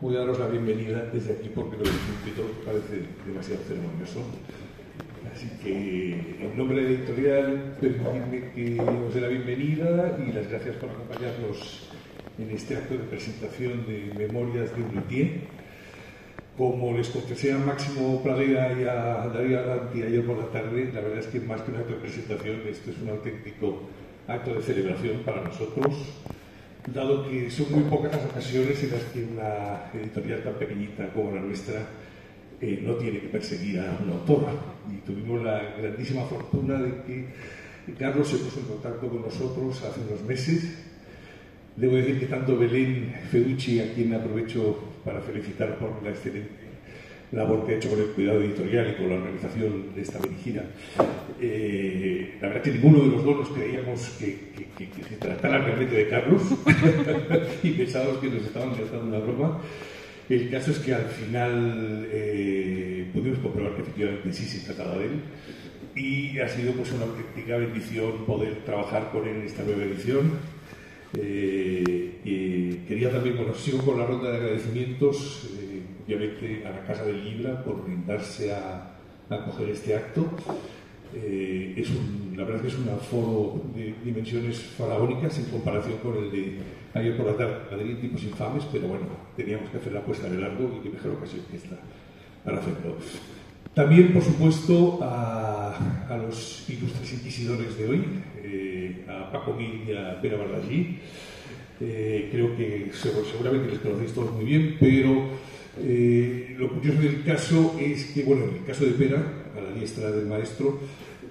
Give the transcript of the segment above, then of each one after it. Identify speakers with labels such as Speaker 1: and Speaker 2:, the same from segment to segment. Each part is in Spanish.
Speaker 1: Voy a daros la bienvenida desde aquí porque lo que parece demasiado ceremonioso. Así que, en nombre de la editorial, permitidme que os dé la bienvenida y las gracias por acompañarnos en este acto de presentación de Memorias de un luthier. Como les confesé a Máximo Pradera y a Darío Ardanti ayer por la tarde, la verdad es que más que un acto de presentación, esto es un auténtico acto de celebración para nosotros, dado que son muy pocas las ocasiones en las que una editorial tan pequeñita como la nuestra no tiene que perseguir a un autor. Y tuvimos la grandísima fortuna de que Carlos se puso en contacto con nosotros hace unos meses. Debo decir que tanto Belén Feducci, a quien aprovecho para felicitar por la excelente labor que ha hecho con el cuidado editorial y con la organización de esta gira, la verdad que ninguno de los dos nos creíamos que se tratara realmente de Carlos y pensábamos que nos estaban gastando una broma. El caso es que al final pudimos comprobar que efectivamente sí se trataba de él y ha sido pues una auténtica bendición poder trabajar con él en esta nueva edición. Quería también, bueno, sigo con la ronda de agradecimientos, obviamente a la Casa del Libra por brindarse a acoger este acto. La verdad es que es un aforo de dimensiones faraónicas en comparación con el de ayer por la tarde, Madrid, tipos infames, pero bueno, teníamos que hacer la apuesta de largo y qué mejor ocasión que esta para hacerlo. También, por supuesto, a los ilustres inquisidores de hoy, a Paco Mil y a Pere Bardagí. Creo que seguramente les conocéis todos muy bien, pero lo curioso del caso es que, bueno, en el caso de Pere, a la diestra del maestro,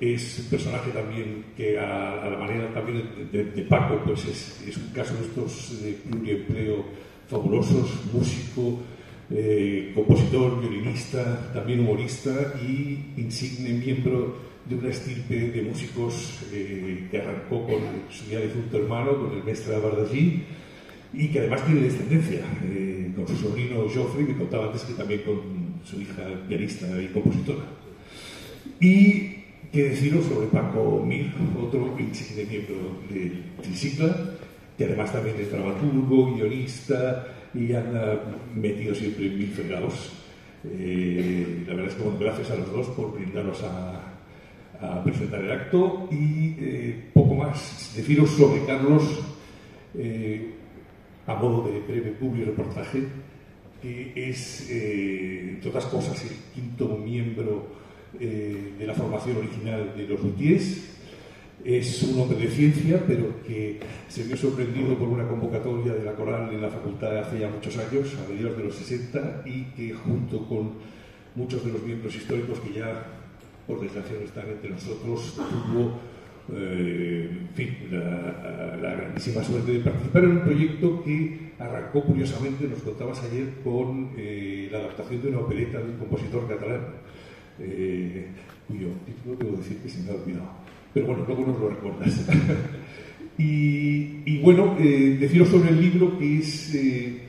Speaker 1: es un personaje también que a la manera también de Paco, pues es un caso de estos de pluriempleo fabulosos, músico, compositor, violinista, también humorista y insigne miembro de una estirpe de músicos que arrancó con su ya difunto hermano, con el maestro Bardagí, y que además tiene descendencia, con su sobrino Geoffrey, que contaba antes que también con su hija pianista y compositora. Y qué deciros sobre Paco Mir, otro insigne miembro del Tricicla, que además también es dramaturgo, guionista y anda metido siempre en mil fregados. La verdad es que, bueno, gracias a los dos por brindarnos a presentar el acto y poco más. Deciros sobre Carlos, a modo de breve publi-reportaje, que es, entre otras cosas, el quinto miembro de la formación original de los luthiers. Es un hombre de ciencia, pero que se vio sorprendido por una convocatoria de la coral en la facultad hace ya muchos años, a mediados de los 60, y que junto con muchos de los miembros históricos que ya, por desgracia, no están entre nosotros, tuvo en fin, la grandísima suerte de participar en un proyecto que arrancó, curiosamente, nos contabas ayer, con la adaptación de una opereta de un compositor catalán, cuyo título debo decir que se me ha olvidado. Pero bueno, luego nos lo recuerdas. y bueno, deciros sobre el libro que es,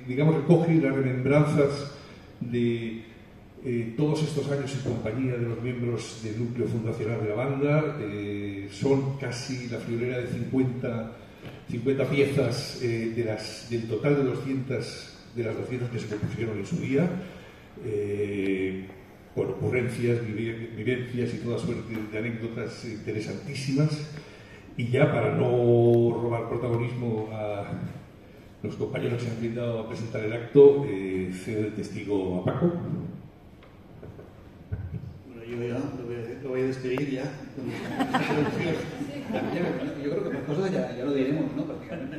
Speaker 1: digamos, recoge las remembranzas de todos estos años en compañía de los miembros del núcleo fundacional de la banda. Son casi la friolera de 50 piezas del total de 200, de las 200 que se compusieron en su día. Con ocurrencias, vivencias y toda suerte de anécdotas interesantísimas. Y ya para no robar protagonismo a los compañeros que se han brindado a presentar el acto, cedo el testigo a Paco.
Speaker 2: Bueno, yo lo voy a despedir ya. Yo creo que por cosas ya lo diremos, ¿no? Prácticamente.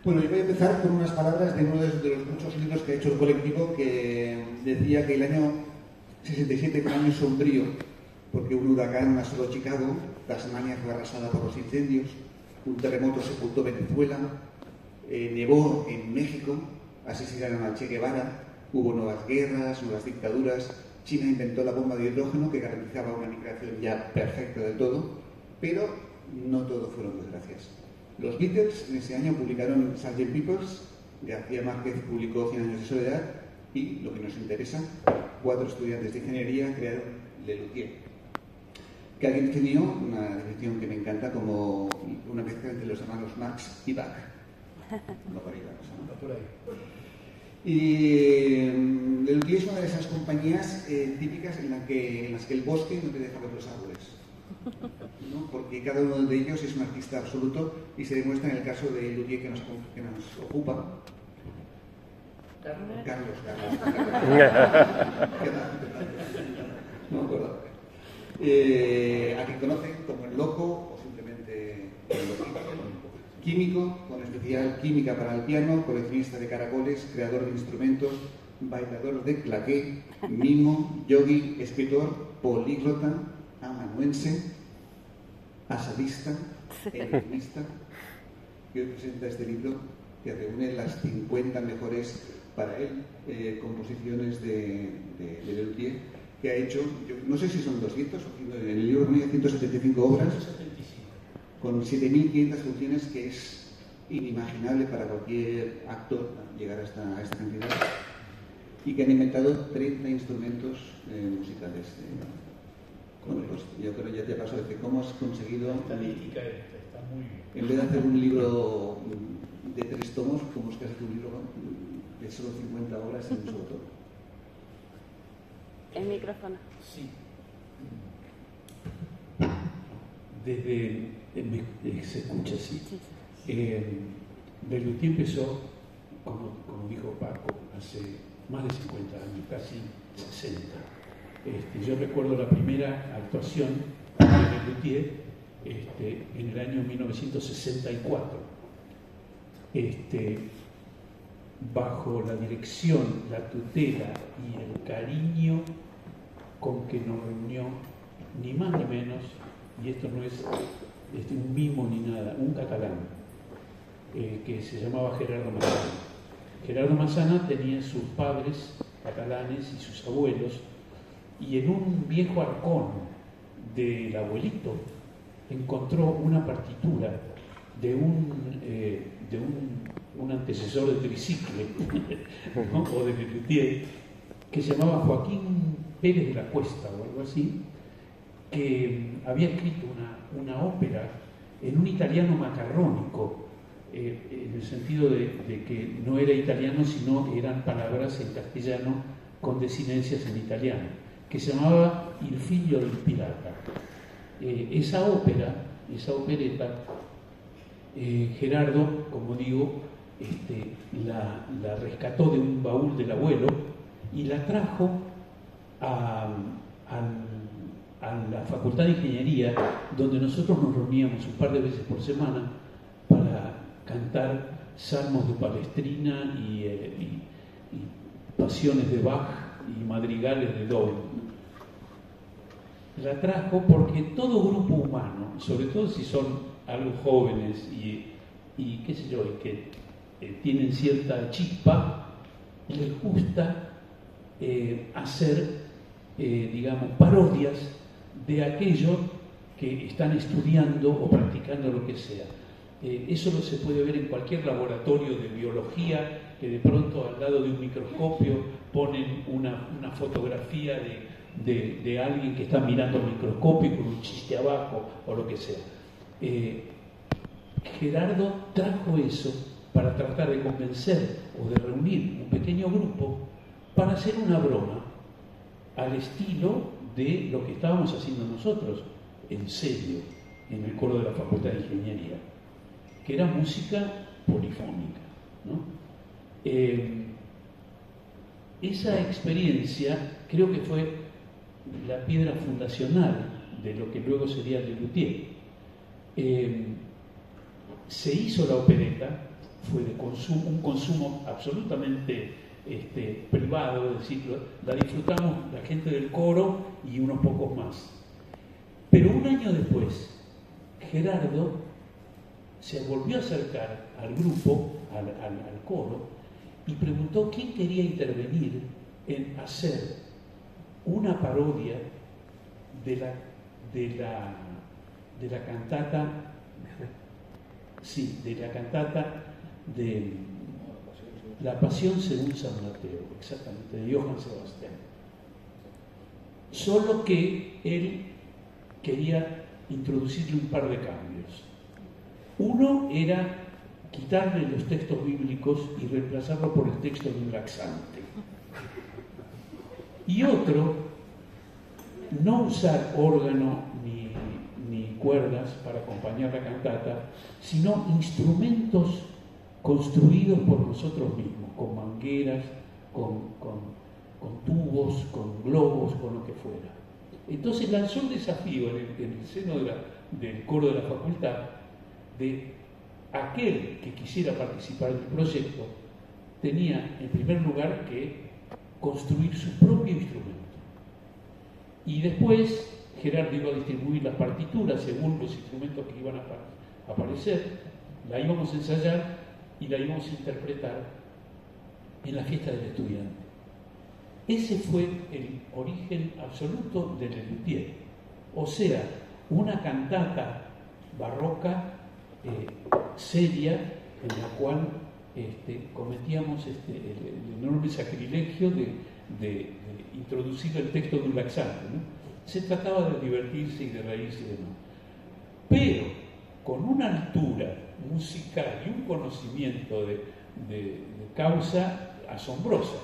Speaker 2: Bueno, yo voy a empezar con unas palabras de uno de los muchos libros que ha hecho el colectivo, que decía que el año 67 fue un año sombrío porque un huracán asoló Chicago, Tasmania fue arrasada por los incendios, un terremoto sepultó Venezuela, nevó en México, asesinaron a Che Guevara, hubo nuevas guerras, nuevas dictaduras, China inventó la bomba de hidrógeno que garantizaba una aniquilación ya perfecta de todo, pero no todo fueron desgracias. Los Beatles en ese año publicaron Sgt. Pepper's, García Márquez publicó 100 años de soledad y, lo que nos interesa, 4 estudiantes de ingeniería crearon Le Luthier, que alguien definió, una definición que me encanta, como una mezcla entre los hermanos Marx y Bach. No por ahí la cosa, ¿no? Y Lelutier es una de esas compañías típicas en las que el bosque no te deja ver los árboles, ¿no? Porque cada uno de ellos es un artista absoluto y se demuestra en el caso de Lelutier que nos ocupa. Carlos. No me acuerdo. A quien conocen como el loco o simplemente el loquito. Químico, con especial química para el piano, coleccionista de caracoles, creador de instrumentos, bailador de claqué, mimo, yogi, escritor, políglota, amanuense, asadista, electricista, que hoy presenta este libro que reúne las 50 mejores para él composiciones de Lelutier, que ha hecho, yo no sé si son 200 o en el libro ponía 175 obras, con 7.500 funciones, que es inimaginable para cualquier actor llegar a esta cantidad, y que han inventado 30 instrumentos musicales. Bueno, pues yo creo que ya te paso de cómo has conseguido,
Speaker 3: estadística está muy bien.
Speaker 2: En vez de hacer un libro de 3 tomos, como es que haces un libro de solo 50 obras en un solo tomo.
Speaker 4: El micrófono.
Speaker 3: Sí. Se escucha así.
Speaker 4: Sí, sí.
Speaker 3: Lelutier empezó, como dijo Paco, hace más de 50 años, casi 60. Yo recuerdo la primera actuación de Lelutier en el año 1964, bajo la dirección, la tutela y el cariño con que nos reunió, ni más ni menos, y esto no es un mimo ni nada, un catalán que se llamaba Gerardo Massana. Gerardo Massana tenía sus padres catalanes y sus abuelos, y en un viejo arcón del abuelito encontró una partitura de un antecesor de Tricicle, ¿no? O de Lelutier, que se llamaba Joaquín Pérez de la Cuesta o algo así, que había escrito una ópera en un italiano macarrónico, en el sentido de que no era italiano, sino eran palabras en castellano con desinencias en italiano, que se llamaba Il figlio del pirata. Esa opereta, Gerardo, como digo, la rescató de un baúl del abuelo y la trajo a la Facultad de Ingeniería, donde nosotros nos reuníamos un par de veces por semana para cantar salmos de Palestrina y pasiones de Bach y madrigales de Dole. La trajo porque todo grupo humano, sobre todo si son algo jóvenes y qué sé yo, y que tienen cierta chispa, les gusta hacer, digamos, parodias de aquello que están estudiando o practicando, lo que sea. Eso no se puede ver en cualquier laboratorio de biología, que de pronto al lado de un microscopio ponen una fotografía de alguien que está mirando al microscopio con un chiste abajo o lo que sea. Gerardo trajo eso para tratar de convencer o de reunir un pequeño grupo para hacer una broma al estilo de lo que estábamos haciendo nosotros, en serio, en el coro de la Facultad de Ingeniería, que era música polifónica, ¿no? Esa experiencia creo que fue la piedra fundacional de lo que luego sería Lelutier. Se hizo la opereta, fue de consumo, un consumo absolutamente privado, es decir, la disfrutamos la gente del coro y unos pocos más. Pero un año después, Gerardo se volvió a acercar al grupo, al coro, y preguntó quién quería intervenir en hacer una parodia de la cantata, sí, de la cantata de La Pasión según San Mateo, exactamente, de Johann Sebastian. Solo que él quería introducirle un par de cambios. Uno era quitarle los textos bíblicos y reemplazarlo por el texto de un laxante. Y otro, no usar órgano ni cuerdas para acompañar la cantata, sino instrumentos construidos por nosotros mismos, con mangueras, con tubos, con globos, con lo que fuera. Entonces lanzó un desafío en el seno del coro de la facultad de aquel que quisiera participar del proyecto tenía en primer lugar que construir su propio instrumento. Y después Gerardo iba a distribuir las partituras según los instrumentos que iban a aparecer, la íbamos a ensayar y la íbamos a interpretar en la fiesta del estudiante. Ese fue el origen absoluto de Lelutier. O sea, una cantata barroca seria en la cual cometíamos el enorme sacrilegio de introducir el texto de un laxante, ¿no? Se trataba de divertirse y de reírse y demás. Pero con una altura musical y un conocimiento de causa asombrosa,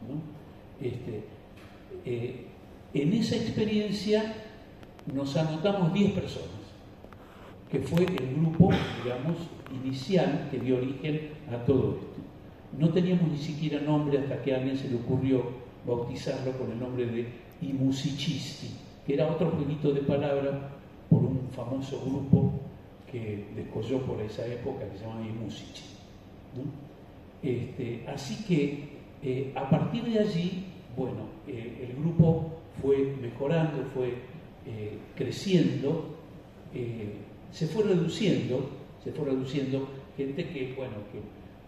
Speaker 3: ¿no? En esa experiencia nos anotamos 10 personas, que fue el grupo, digamos, inicial que dio origen a todo esto. No teníamos ni siquiera nombre hasta que a alguien se le ocurrió bautizarlo con el nombre de I Musicisti, que era otro jueguito de palabras por un famoso grupo que descolló por esa época que se llamaba I Musici, ¿no? Así que a partir de allí, bueno, el grupo fue mejorando, fue creciendo, se fue reduciendo, gente que, bueno, que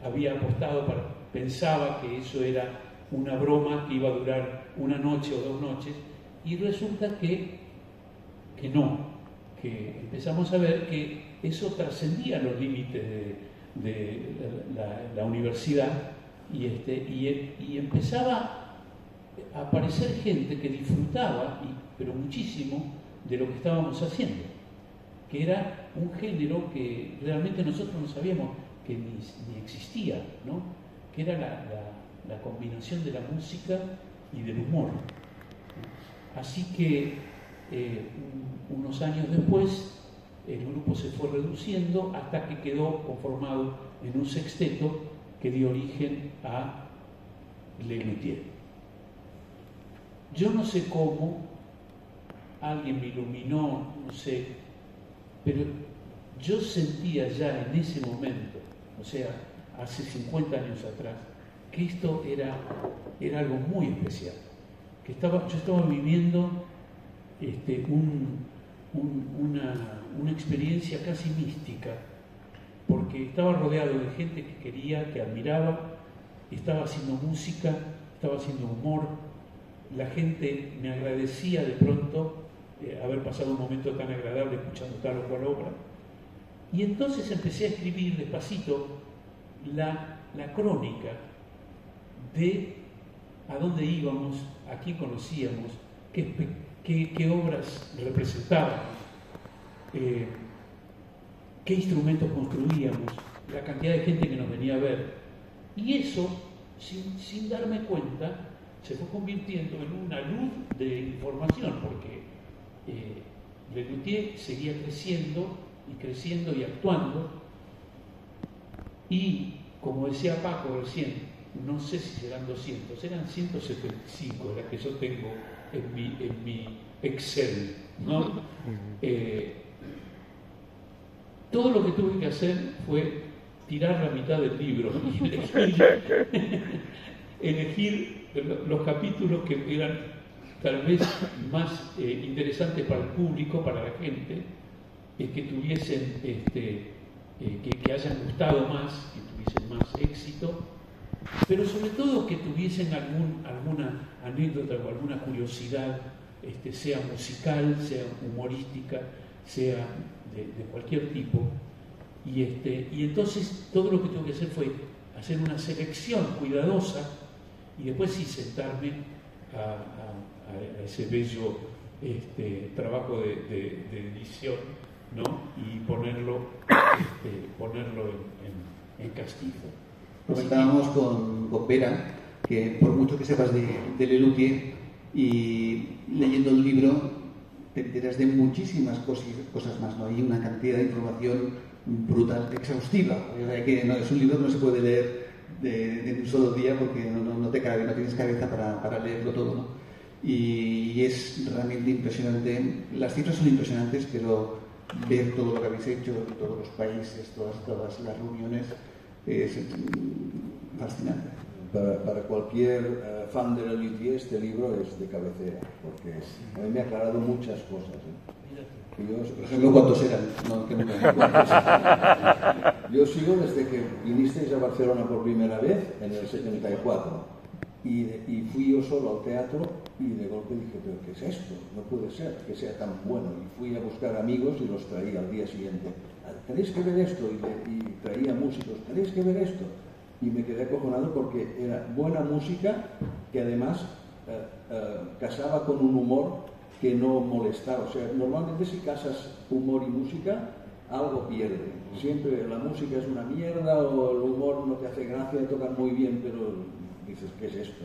Speaker 3: había apostado, pensaba que eso era una broma que iba a durar una noche o 2 noches, y resulta que no, que empezamos a ver que eso trascendía los límites de la universidad y empezaba a aparecer gente que disfrutaba, pero muchísimo, de lo que estábamos haciendo, que era un género que realmente nosotros no sabíamos que ni existía, ¿no? Que era la combinación de la música y del humor. Así que unos años después el grupo se fue reduciendo hasta que quedó conformado en un sexteto que dio origen a Lelutier. Yo no sé cómo, alguien me iluminó, no sé, pero yo sentía ya en ese momento, o sea, hace 50 años atrás, que esto era algo muy especial, que yo estaba viviendo una experiencia casi mística, porque estaba rodeado de gente que quería, que admiraba, estaba haciendo música, estaba haciendo humor, la gente me agradecía de pronto haber pasado un momento tan agradable escuchando tal o cual obra, y entonces empecé a escribir despacito la crónica de a dónde íbamos, a quién conocíamos, qué obras representábamos, qué instrumentos construíamos, la cantidad de gente que nos venía a ver. Y eso, sin darme cuenta, se fue convirtiendo en una luz de información, porque Lelutier seguía creciendo y actuando. Y, como decía Paco recién, no sé si serán 200, eran 175 las que yo tengo en mi Excel, ¿no? Todo lo que tuve que hacer fue tirar la mitad del libro y elegir los capítulos que eran tal vez más interesantes para el público, para la gente, que tuviesen, que hayan gustado más, que tuviesen más éxito, pero sobre todo que tuviesen alguna anécdota o alguna curiosidad, sea musical, sea humorística, sea de cualquier tipo. Y entonces todo lo que tuve que hacer fue hacer una selección cuidadosa y después sí sentarme a ese bello trabajo de edición, ¿no? Y ponerlo en castizo.
Speaker 2: Comentábamos con Pera que por mucho que sepas de Lelutier y leyendo el libro te enteras de muchísimas cosas más, ¿no? Hay una cantidad de información brutal, exhaustiva. O sea, que no, es un libro que no se puede leer de un solo día porque no te cabe, no tienes cabeza para leerlo todo, ¿no? Y es realmente impresionante. Las cifras son impresionantes, pero ver todo lo que habéis hecho, todos los países, todas las reuniones, es fascinante.
Speaker 4: Para cualquier fan de Lelutier, este libro es de cabecera, porque a mí me ha aclarado muchas cosas.
Speaker 2: Por ejemplo, ¿cuántos eran? No, que no
Speaker 4: Yo sigo desde que vinisteis a Barcelona por primera vez, en el 74, y fui yo solo al teatro y de golpe dije, ¿pero qué es esto? No puede ser que sea tan bueno. Y fui a buscar amigos y los traía al día siguiente. Tenéis que ver esto, y traía músicos, tenéis que ver esto. Y me quedé acojonado porque era buena música que además casaba con un humor que no molestaba. O sea, normalmente si casas humor y música, algo pierde. Siempre la música es una mierda o el humor no te hace gracia, tocan muy bien, pero dices, ¿qué es esto?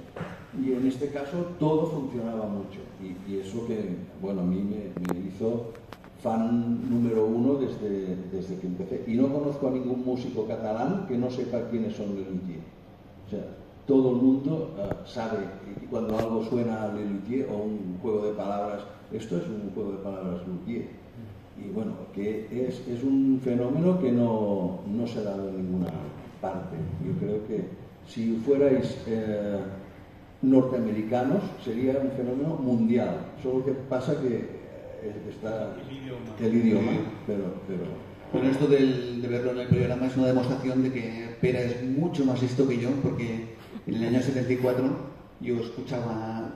Speaker 4: Y en este caso todo funcionaba mucho. Y eso que, bueno, a mí me hizo fan número uno desde que empecé. Y no conozco a ningún músico catalán que no sepa quiénes son Lelutier. O sea, todo el mundo sabe, y cuando algo suena a Lelutier o un juego de palabras, esto es un juego de palabras Lelutier. Y bueno, que es un fenómeno que no se ha dado en ninguna parte. Yo creo que si fuerais norteamericanos sería un fenómeno mundial. Solo que pasa que está el idioma, pero...
Speaker 2: Bueno, esto de verlo en el programa es una demostración de que Pera es mucho más listo que yo, porque en el año 74 yo escuchaba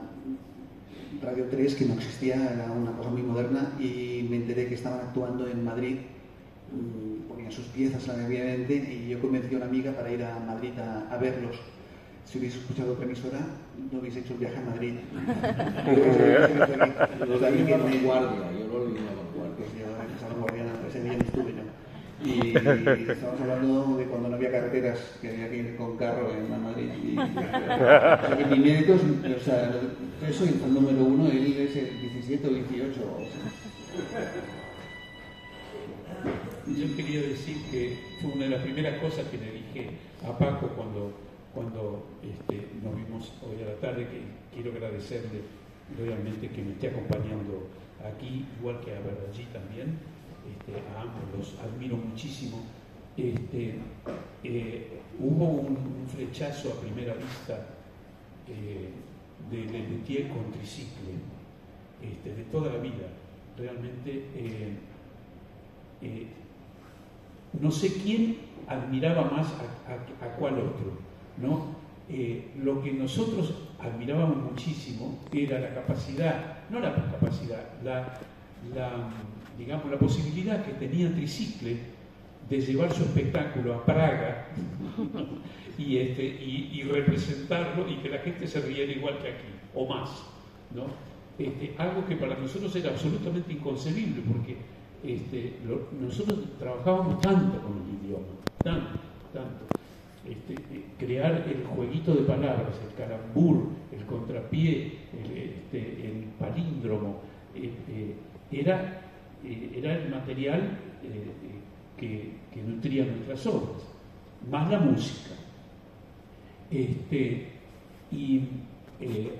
Speaker 2: Radio 3, que no existía, era una cosa muy moderna, y me enteré que estaban actuando en Madrid, ponían sus piezas obviamente, y yo convencí a una amiga para ir a Madrid a verlos. Si hubiese escuchado otra emisora, no hubiese hecho el viaje a Madrid.
Speaker 4: Yo lo leí en La Vanguardia.
Speaker 2: Ese día no estuve yo. Y estamos hablando de cuando no había carreteras, que había que ir con carro en Madrid. O sea, que mi mérito, o sea, yo soy el fan número uno, él es el 17 o 18.
Speaker 3: Yo quería decir que fue una de las primeras cosas que le dije a Paco cuando nos vimos hoy a la tarde, que quiero agradecerle realmente que me esté acompañando aquí, igual que a Verdallí también. A ambos los admiro muchísimo. Hubo un flechazo a primera vista de Lelutier con Tricicle, de toda la vida. Realmente no sé quién admiraba más a cuál otro, ¿no? Lo que nosotros admirábamos muchísimo era la capacidad, no la capacidad, digamos, la posibilidad que tenía Tricicle de llevar su espectáculo a Praga y representarlo y que la gente se riera igual que aquí, o más, ¿no? Algo que para nosotros era absolutamente inconcebible, porque nosotros trabajábamos tanto con el idioma, tanto. Crear el jueguito de palabras, el calambur, el contrapié, el palíndromo, era el material que nutría nuestras obras, más la música.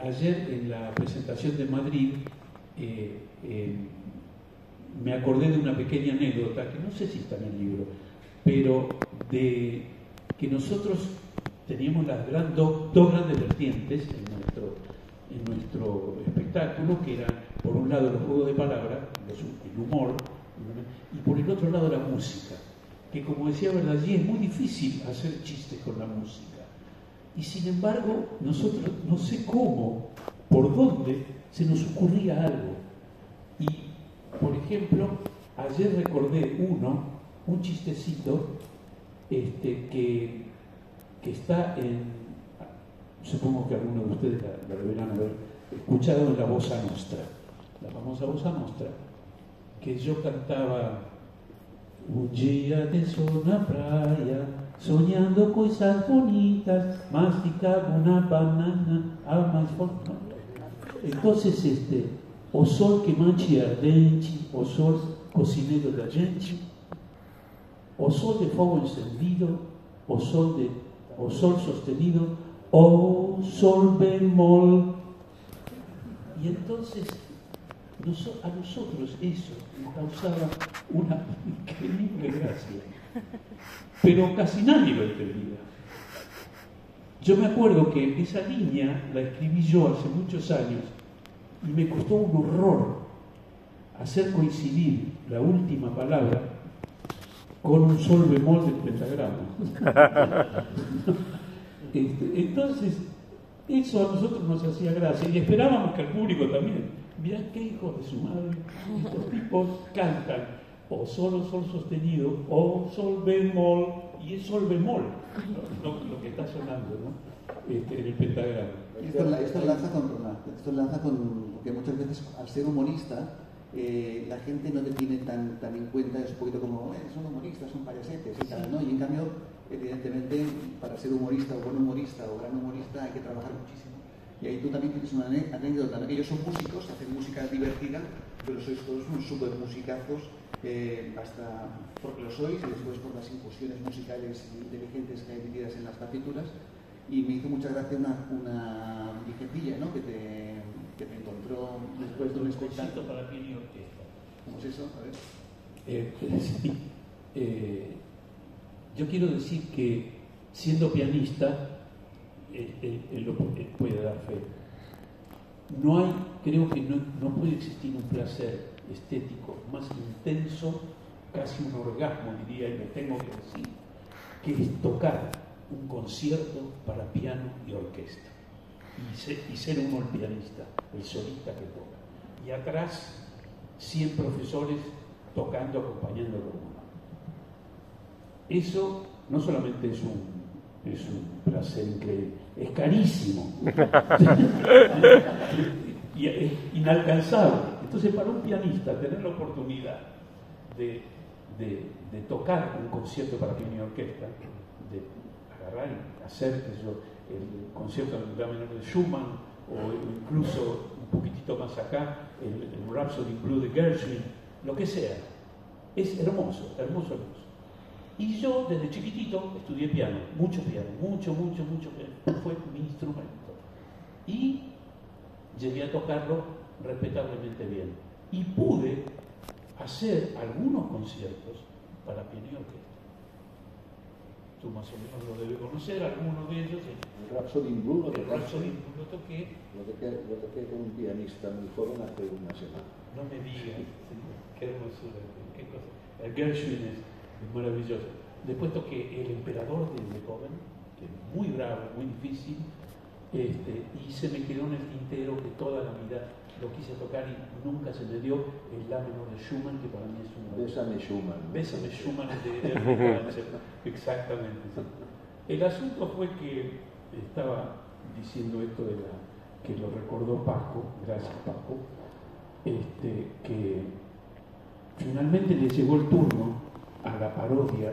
Speaker 3: Ayer en la presentación de Madrid me acordé de una pequeña anécdota que no sé si está en el libro, pero de que nosotros teníamos las dos grandes vertientes en nuestro espectáculo, que eran por un lado los juegos de palabras, el humor, y por el otro lado la música, que como decía Verdallí, es muy difícil hacer chistes con la música. Y sin embargo, nosotros no sé cómo, por dónde, se nos ocurría algo. Y, por ejemplo, ayer recordé un chistecito que está supongo que algunos de ustedes la deberán haber escuchado, en la Bossa Nostra, la famosa Bossa Nostra, que yo cantaba un día de sol na praia, soñando cosas bonitas, masticaba una banana, a mais forte. Entonces, o sol que manche ardente, o sol cocinero da gente, o sol de fogo encendido, o sol sostenido, o sol bemol. Y entonces a nosotros eso nos causaba una increíble gracia, pero casi nadie lo entendía. Yo me acuerdo que esa línea la escribí yo hace muchos años y me costó un horror hacer coincidir la última palabra con un sol bemol del pentagrama. Entonces, eso a nosotros nos hacía gracia y esperábamos que al público también. Mirá qué hijos de su madre, estos tipos cantan o solo sol sostenido o sol bemol, y es sol bemol lo que está sonando, ¿no? En el pentagrama.
Speaker 2: Esto enlaza con porque muchas veces al ser humorista la gente no te tiene tan en cuenta, es un poquito como son humoristas, son payasetes y tal, ¿no? Y en cambio, evidentemente, para ser humorista o buen humorista o gran humorista hay que trabajar muchísimo. Y ahí tú también tienes una anécdota, ¿no? Ellos son músicos, hacen música divertida, pero sois todos unos súper musicazos, hasta porque lo sois y después por las incursiones musicales inteligentes que hay metidas en las partituras. Y me hizo mucha gracia una viejecilla, ¿no? que te encontró después de un espectáculo.
Speaker 3: Para piano y orquesta.
Speaker 2: ¿Cómo es eso? A ver.
Speaker 3: Sí. Yo quiero decir que siendo pianista, él puede dar fe. Creo que no puede existir un placer estético más intenso, casi un orgasmo, diría, y me tengo que decir, que es tocar un concierto para piano y orquesta y ser uno el pianista, el solista que toca, y atrás 100 profesores tocando, acompañándolo uno. Eso no solamente es un placer increíble, es carísimo y es inalcanzable. Entonces, para un pianista tener la oportunidad de tocar un concierto para piano y orquesta, de agarrar y hacer el concierto en la menor de Schumann, o incluso un poquitito más acá, el Rhapsody in Blue de Gershwin, lo que sea, es hermoso, hermoso, hermoso. Y yo desde chiquitito estudié piano, mucho piano, mucho piano, fue mi instrumento. Y llegué a tocarlo respetablemente bien. Y pude hacer algunos conciertos para piano y orquesta. Tú más o menos lo debes conocer, algunos de ellos.
Speaker 4: El Rhapsody in Blue
Speaker 3: lo toqué.
Speaker 4: Lo toqué con un pianista muy joven hace una semana.
Speaker 3: No me digas, qué hermosura, qué cosa. El Gershwin es maravilloso. Después toqué El Emperador de Beethoven, que es muy bravo, muy difícil, y se me quedó en el tintero que toda la vida lo quise tocar y nunca se me dio el La menor de Schumann, que para mí es un...
Speaker 4: Bésame Schumann.
Speaker 3: Bésame Schumann de exactamente. Sí. El asunto fue que estaba diciendo esto que lo recordó Paco, gracias Paco, que finalmente le llegó el turno a la parodia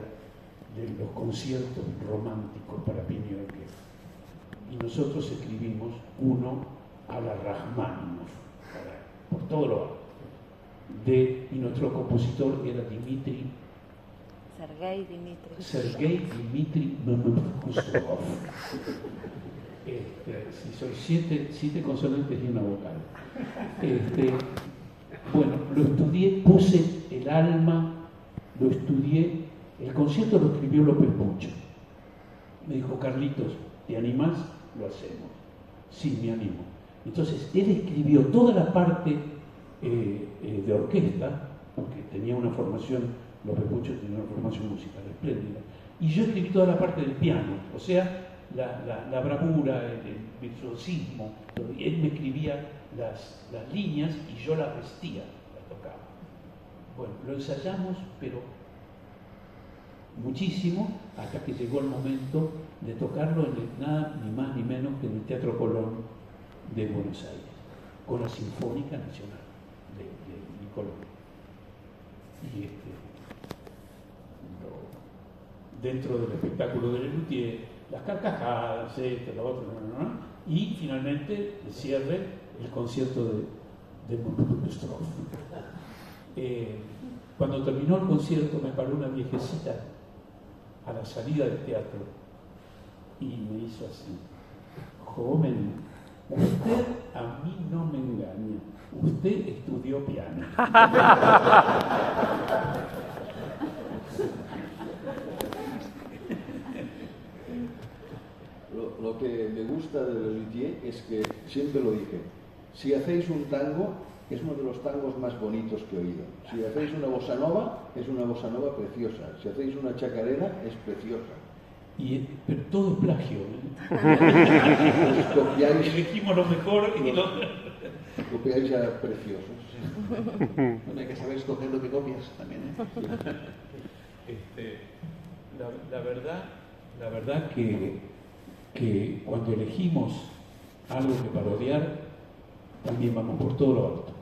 Speaker 3: de los conciertos románticos para piano y orquesta. Y nosotros escribimos uno a la Rachmaninoff, por todo lo alto. Y nuestro compositor era Sergei Dmitri Menokhustov. Soy siete consonantes y una vocal. Bueno, lo estudié, puse el alma, lo estudié. El concierto lo escribió López Pucho. Me dijo, Carlitos, ¿te animás? Lo hacemos. Sí, me animo. Entonces, él escribió toda la parte de orquesta, porque tenía una formación, López Pucho tenía una formación musical espléndida, y yo escribí toda la parte del piano, o sea, la bravura, el virtuosismo. Y él me escribía las líneas y yo las vestía, las tocaba. Bueno, lo ensayamos, pero muchísimo, hasta que llegó el momento de tocarlo nada ni más ni menos que en el Teatro Colón de Buenos Aires, con la Sinfónica Nacional de Colón. Y dentro del espectáculo de Lelutier, las carcajadas, lo otro, y finalmente el cierre, el concierto de Stroff. Cuando terminó el concierto me paró una viejecita a la salida del teatro y me hizo así: joven, usted a mí no me engaña, usted estudió piano.
Speaker 4: Lo que me gusta de Lelutier es que, siempre lo dije, si hacéis un tango, es uno de los tangos más bonitos que he oído. Si hacéis una bossa nova, es una bossa nova preciosa. Si hacéis una chacarera, es preciosa.
Speaker 3: Pero todo es plagio, ¿eh?
Speaker 4: Copiáis,
Speaker 3: elegimos lo mejor y lo...
Speaker 4: copiáis a preciosos.
Speaker 2: Bueno, hay que saber escoger lo que copias también,
Speaker 3: La verdad que cuando elegimos algo que parodiar, también vamos por todo lo alto.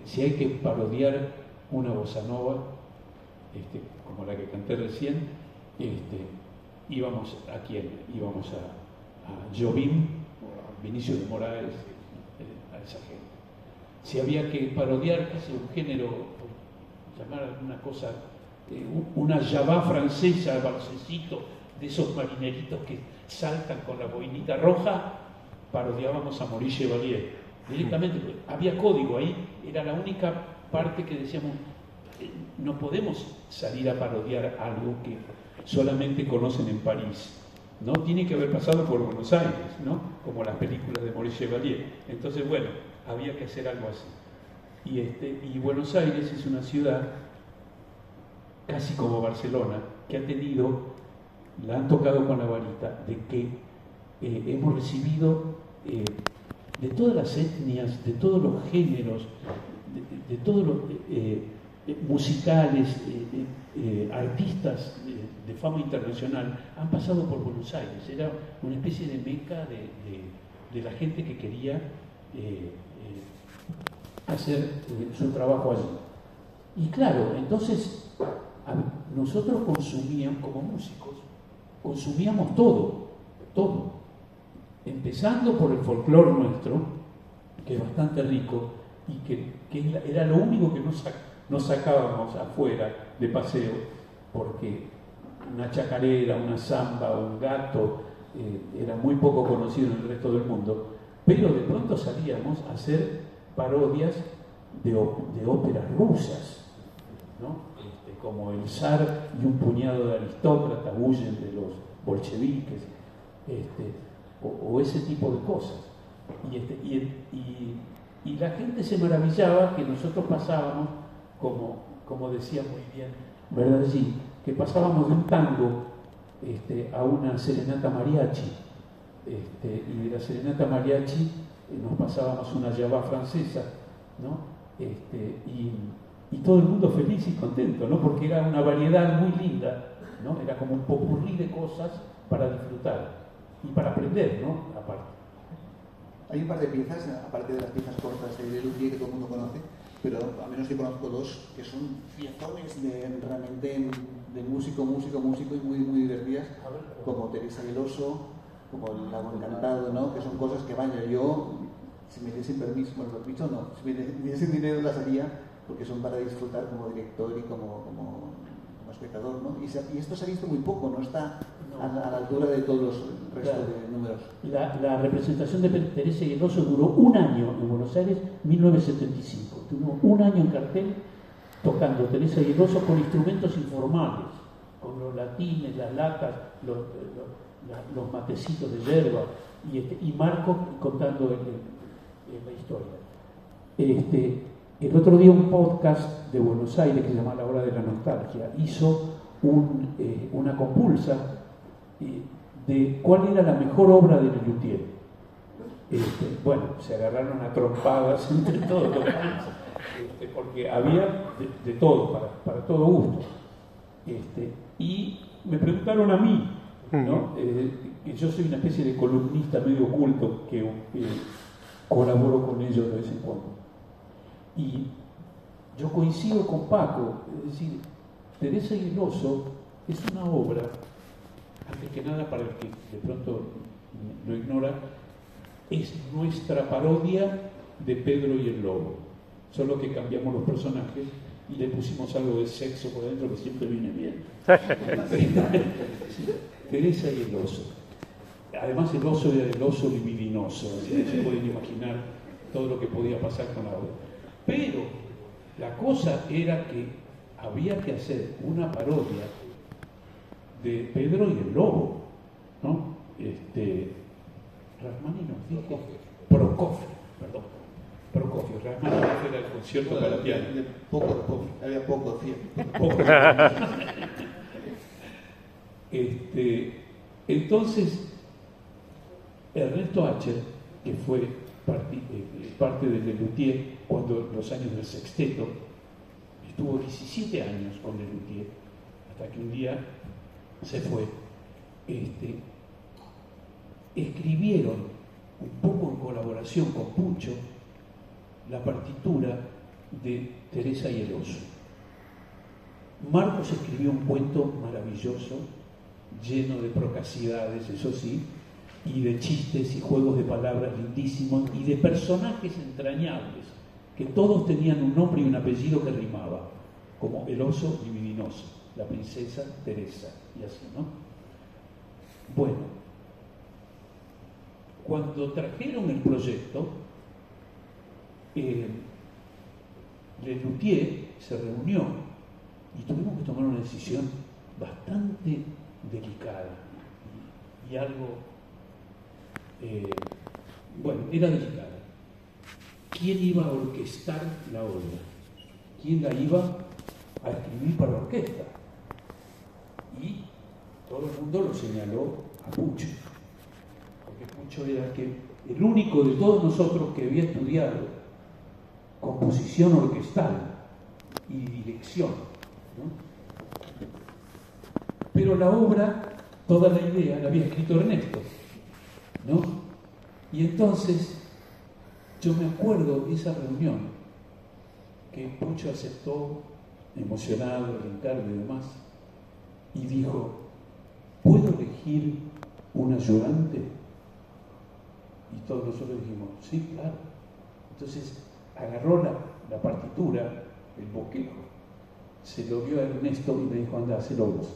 Speaker 3: Si hay que parodiar una bossa nova, como la que canté recién, íbamos a quién, íbamos a Jobim, a Vinicio de Moraes, a esa gente. Si había que parodiar, qué sé, un género, por llamar alguna cosa, una java francesa, balsecito, de esos marineritos que saltan con la boinita roja, parodiábamos a Maurice Chevalier. Directamente, había código ahí, era la única parte que decíamos, no podemos salir a parodiar algo que solamente conocen en París, ¿no? Tiene que haber pasado por Buenos Aires, ¿no? Como las películas de Maurice Chevalier. Entonces, bueno, había que hacer algo así. Y Buenos Aires es una ciudad, casi como Barcelona, que ha tenido, la han tocado con la varita, de que hemos recibido de todas las etnias, de todos los géneros, de todos los musicales, artistas de fama internacional, han pasado por Buenos Aires. Era una especie de meca de la gente que quería hacer su trabajo allí. Y claro, entonces nosotros consumíamos, como músicos, consumíamos todo, empezando por el folclore nuestro, que es bastante rico y que era lo único que nos sacábamos afuera de paseo, porque una chacarera, una samba, un gato era muy poco conocido en el resto del mundo, pero de pronto salíamos a hacer parodias de óperas rusas, ¿no? Como el zar y un puñado de aristócratas huyen de los bolcheviques, o ese tipo de cosas. Y la gente se maravillaba que nosotros pasábamos, como decía muy bien Verdaguer, que pasábamos de un tango a una serenata mariachi, y de la serenata mariachi nos pasábamos una java francesa, ¿no? Y todo el mundo feliz y contento, ¿no? Porque era una variedad muy linda, ¿no? Era como un popurrí de cosas para disfrutar y para aprender, ¿no? Aparte.
Speaker 2: Hay un par de piezas, aparte de las piezas cortas de Lelutier que todo el mundo conoce, pero al menos yo conozco dos que son piezones realmente de músico y muy, muy divertidas, como Teresa y el oso, como El lago encantado, ¿no? Que son cosas que, vaya, yo, si me diesen permiso, bueno, permiso no, si me diesen dinero las haría, porque son para disfrutar como director y como espectador, ¿no? Y esto se ha visto muy poco, no está a la altura de todos los restos de números.
Speaker 3: La representación de Teresa y el oso duró un año en Buenos Aires, 1975. Tuvo un año en cartel tocando Teresa y el oso con instrumentos informales, con los latines, las latas, los matecitos de yerba, y Marco contando la historia. El otro día un podcast de Buenos Aires que se llama La Hora de la Nostalgia hizo una compulsa de cuál era la mejor obra de Lelutier. Bueno, se agarraron a trompadas entre todos los fans, porque había de todo, para todo gusto. Y me preguntaron a mí, ¿no? Que yo soy una especie de columnista medio oculto que colaboro con ellos de vez en cuando. Y yo coincido con Paco, es decir, Teresa y el oso es una obra, antes que nada para el que de pronto lo ignora, es nuestra parodia de Pedro y el Lobo, solo que cambiamos los personajes y le pusimos algo de sexo por dentro que siempre viene bien. Teresa y el oso. Además el oso era el oso libidinoso, así que se pueden imaginar todo lo que podía pasar con la obra. Pero la cosa era que había que hacer una parodia de Pedro y el Lobo, ¿no? Rachmaninoff, dije Prokofiev, perdón. Prokofiev, Rachmaninoff era el concierto para piano.
Speaker 2: Había poco tiempo.
Speaker 3: Entonces, Ernesto Acher, que fue parte de Lelutier cuando los años del sexteto, estuvo 17 años con Lelutier, hasta que un día se fue. Escribieron, un poco en colaboración con Pucho, la partitura de Teresa y el oso. Marcos escribió un cuento maravilloso, lleno de procacidades, eso sí, y de chistes y juegos de palabras lindísimos, y de personajes entrañables, que todos tenían un nombre y un apellido que rimaba, como el oso libidinoso, la princesa Teresa, y así, ¿no? Bueno, cuando trajeron el proyecto, Lelutier se reunió y tuvimos que tomar una decisión bastante delicada y algo, era delicada. ¿Quién iba a orquestar la obra? ¿Quién la iba a escribir para la orquesta? Y todo el mundo lo señaló a Pucho, porque Pucho era el único de todos nosotros que había estudiado composición orquestal y dirección, ¿no? Pero la obra, toda la idea la había escrito Ernesto, ¿no? Y entonces yo me acuerdo de esa reunión que Pucho aceptó, emocionado, Ricardo y demás, y dijo: ¿puedo elegir un ayudante? Y todos nosotros dijimos: sí, claro. Entonces agarró la partitura, el bosquejo, se lo dio a Ernesto y le dijo: anda, hacelo vos.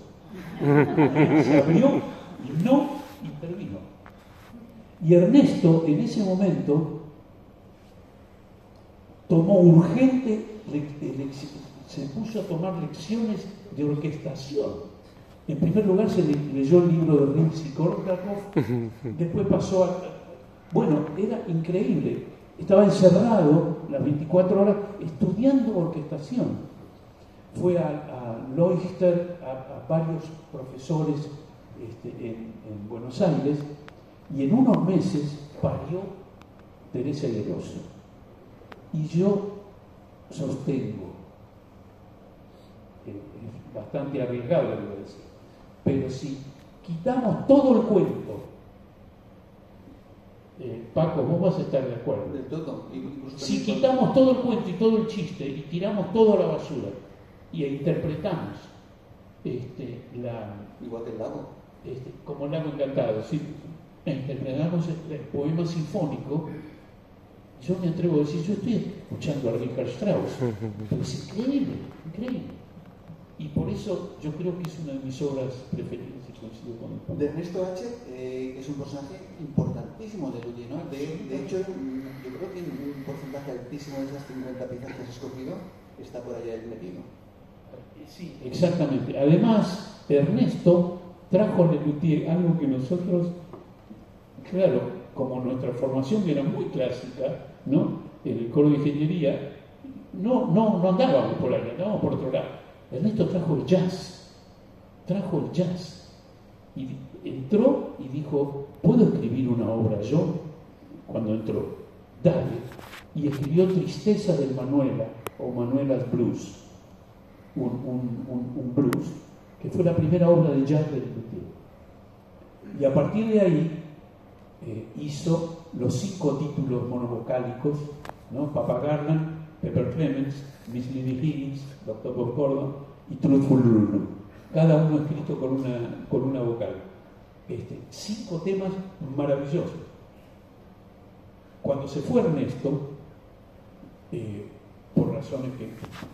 Speaker 3: Se abrió y no intervino. Y Ernesto en ese momento tomó urgente, se puso a tomar lecciones de orquestación. En primer lugar se leyó el libro de Rimsky-Korsakov, después pasó a... Bueno, era increíble. Estaba encerrado las 24 horas estudiando orquestación. Fue a Leuchter, a varios profesores en Buenos Aires, y en unos meses parió Teresa y el oso. Y yo sostengo, es bastante arriesgado lo que voy a decir, pero si quitamos todo el cuento, Paco, vos vas a estar de acuerdo.
Speaker 2: De todo.
Speaker 3: Si quitamos todo el cuento y todo el chiste y tiramos todo a la basura y interpretamos
Speaker 2: igual que el lago.
Speaker 3: como el lago encantado, ¿sí? Interpretamos el poema sinfónico, yo me atrevo a decir, yo estoy escuchando a Richard Strauss, pero es increíble, increíble. Y por eso yo creo que es una de mis obras preferidas y coincido con el Pablo.
Speaker 2: De Ernesto H. Es un personaje importantísimo de Lelutier, ¿no? De hecho, yo creo que un porcentaje altísimo de esas 50 piezas que has escogido está por allá el metido.
Speaker 3: Sí, exactamente. Además, Ernesto trajo a Lelutier algo que nosotros, claro, como nuestra formación era muy clásica, ¿no? En el coro de ingeniería, no andábamos por ahí, andábamos por otro lado. Ernesto trajo el jazz, y entró y dijo: ¿puedo escribir una obra yo? Cuando entró, dale, y escribió Tristeza del Manuela, o Manuela's Blues, un blues, que fue la primera obra de jazz de Lelutier. Y a partir de ahí hizo los 5 títulos monovocálicos, ¿no? Papa Garland, Pepper Clemens, Miss Lily Higgins, Dr. Bob Gordon y Truthful Lulu, cada uno escrito con una vocal. 5 temas maravillosos. Cuando se fue Ernesto, por razones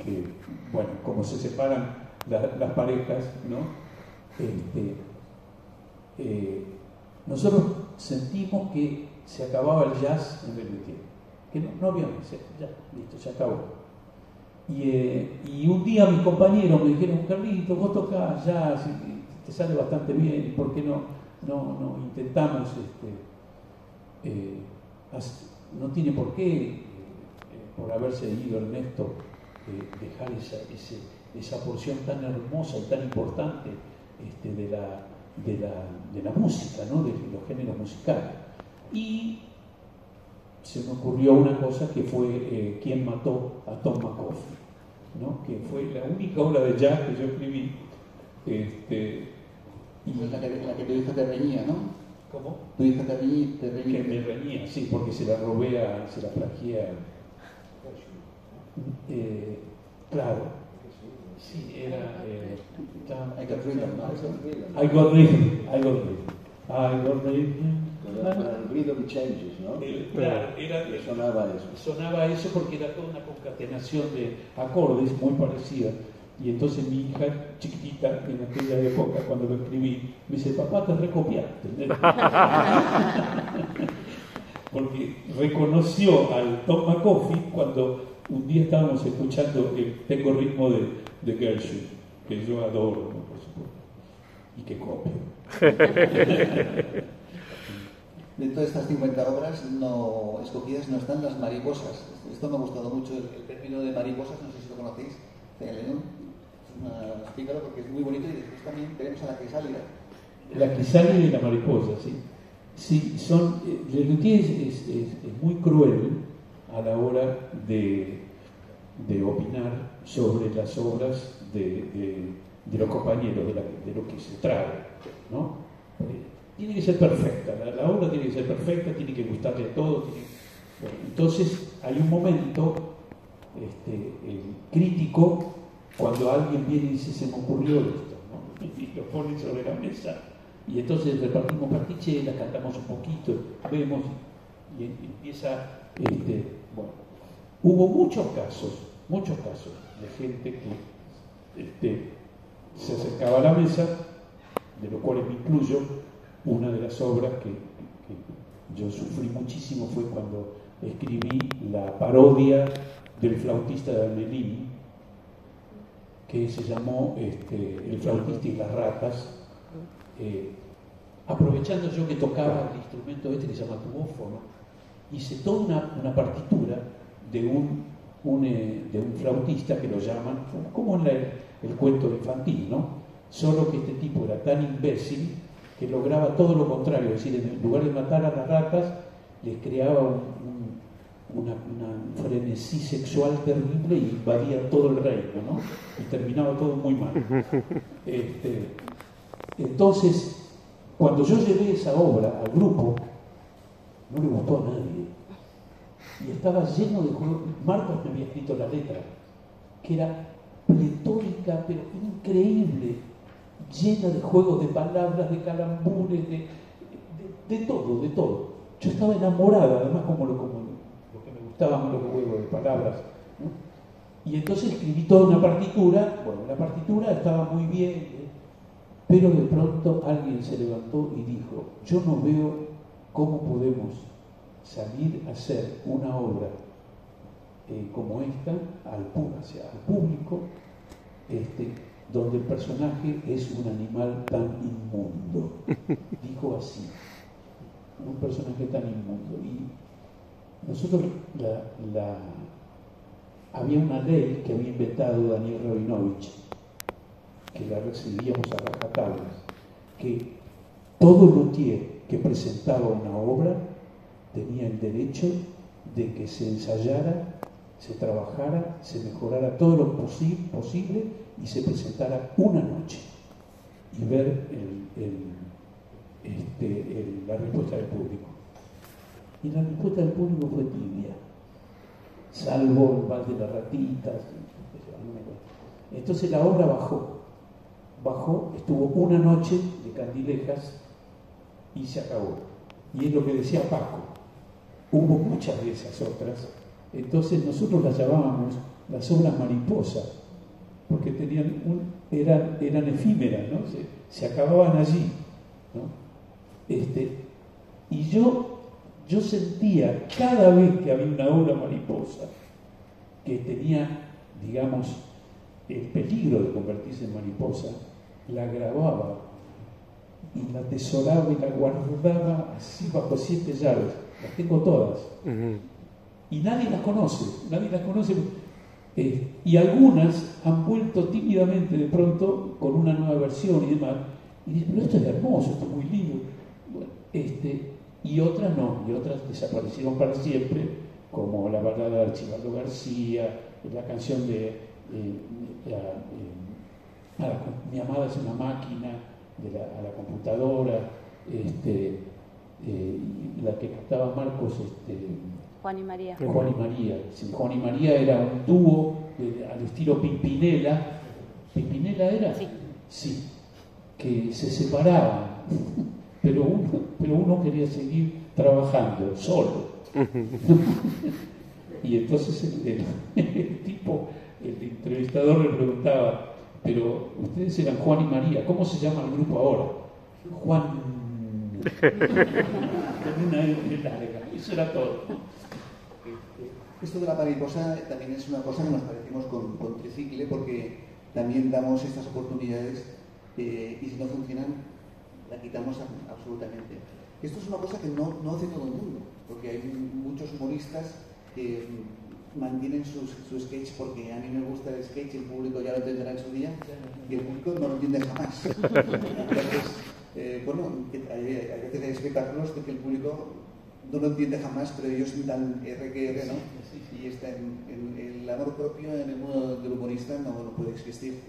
Speaker 3: que, bueno, como se separan las parejas, ¿no? Nosotros sentimos que se acababa el jazz en Lelutier, que no había más, ya, listo, se acabó. Y un día mis compañeros me dijeron: Carlito, vos tocás jazz y te sale bastante bien, ¿por qué no intentamos? No tiene por qué, por haberse ido Ernesto, dejar esa porción tan hermosa y tan importante de la música, ¿no? De los géneros musicales. Y se me ocurrió una cosa que fue ¿Quién mató a Tom McCoffey?, ¿no? Que fue la única obra de jazz que yo escribí.
Speaker 2: La que tu hija te reñía, ¿no?
Speaker 3: ¿Cómo?
Speaker 2: Tu hija te reñía.
Speaker 3: Que me reñía, sí, porque se la robé, se la plagié. Claro. Sí, era.
Speaker 2: I got rhythm, ¿no?
Speaker 3: I got rhythm.
Speaker 4: El rhythm changes, ¿no?
Speaker 3: Claro, sonaba eso porque era toda una concatenación de acordes muy parecida. Y entonces mi hija chiquitita, en aquella época, cuando lo escribí, me dice: papá, te recopiaste. Porque reconoció al Tom McCoffey cuando un día estábamos escuchando el Tengo ritmo de Gershwin, que yo adoro, ¿no? Por supuesto, y que copio.
Speaker 2: Dentro de estas 50 obras no escogidas no están las mariposas. Esto me ha gustado mucho, el término de mariposas, no sé si lo conocéis, de León. Explícalo porque es muy bonito, y después también tenemos a la crisálida.
Speaker 3: La crisálida y la mariposa, sí. Sí, Lelutier es muy cruel a la hora de opinar sobre las obras de los compañeros, de lo que se trae, ¿no? Tiene que ser perfecta, la obra tiene que ser perfecta, tiene que gustarle a todos. Bueno, entonces hay un momento crítico cuando alguien viene y dice: se me ocurrió esto, ¿no? Y lo pone sobre la mesa. Y entonces repartimos pastichelas, cantamos un poquito, vemos, y empieza, bueno, hubo muchos casos de gente que se acercaba a la mesa, de los cuales me incluyo. Una de las obras que yo sufrí muchísimo fue cuando escribí la parodia del flautista de Amelini, que se llamó El flautista y las ratas. Aprovechando yo que tocaba el instrumento que se llama tubófono, hice toda una partitura de un flautista que lo llaman, como en el cuento infantil, ¿no? Solo que este tipo era tan imbécil que lograba todo lo contrario, es decir, en lugar de matar a las ratas, les creaba una frenesí sexual terrible y invadía todo el reino, ¿no? Y terminaba todo muy mal. Entonces, cuando yo llevé esa obra al grupo, no le gustó a nadie. Y estaba lleno de juegos. Marcos me había escrito la letra, que era pletórica, pero increíble, llena de juegos de palabras, de calambures, de todo. Yo estaba enamorada, además como lo que me gustaban los juegos de palabras, ¿no? Y entonces escribí toda una partitura. Bueno, la partitura estaba muy bien, pero de pronto alguien se levantó y dijo: yo no veo cómo podemos salir a hacer una obra como esta al público, donde el personaje es un animal tan inmundo. Dijo así, un personaje tan inmundo. Y nosotros había una ley que había inventado Daniel Rabinovich, que la recibíamos a rajatablas, que todo luthier que presentaba una obra tenía el derecho de que se ensayara, se trabajara, se mejorara todo lo posible y se presentara una noche y ver la respuesta del público. Y la respuesta del público fue tibia, salvo el mal de las ratitas. Entonces la obra bajó. bajó, estuvo una noche de Candilejas y se acabó. Y es lo que decía Paco, hubo muchas de esas otras, entonces nosotros las llamábamos las obras mariposa, porque eran efímeras, ¿no? Se acababan allí, ¿no? Y yo sentía cada vez que había una obra mariposa que tenía, digamos, el peligro de convertirse en mariposa, la grababa y la atesoraba y la guardaba así bajo 7 llaves. Las tengo todas. Y nadie las conoce. Y algunas han vuelto tímidamente de pronto con una nueva versión y demás. Y dicen, pero esto es hermoso, esto es muy lindo. Bueno, y otras no, y otras desaparecieron para siempre, como la balada de Archibaldo García, la canción de Mi amada es una máquina, a la computadora, la que cantaba Marcos,
Speaker 5: Juan y María.
Speaker 3: Juan y María. Sí, Juan y María era un dúo al estilo Pimpinela. ¿Pimpinela era?
Speaker 5: Sí.
Speaker 3: Sí, que se separaban, pero uno quería seguir trabajando solo. Y entonces el tipo, el entrevistador le preguntaba, pero ustedes eran Juan y María, ¿cómo se llama el grupo ahora? Juan... con una R larga, eso era todo.
Speaker 2: Esto de la mariposa también es una cosa que nos parecemos con Tricicle, porque también damos estas oportunidades y si no funcionan, la quitamos absolutamente. Esto es una cosa que no hace todo el mundo, porque hay muchos humoristas que mantienen su sketch porque a mí me gusta el sketch, el público ya lo entenderá en su día y el público no lo entiende jamás. Entonces, bueno, hay veces hay espectáculos que el público no lo entiende jamás, pero ellos dan R, ¿no? Y está en el amor propio en el mundo del humorista no puede existir.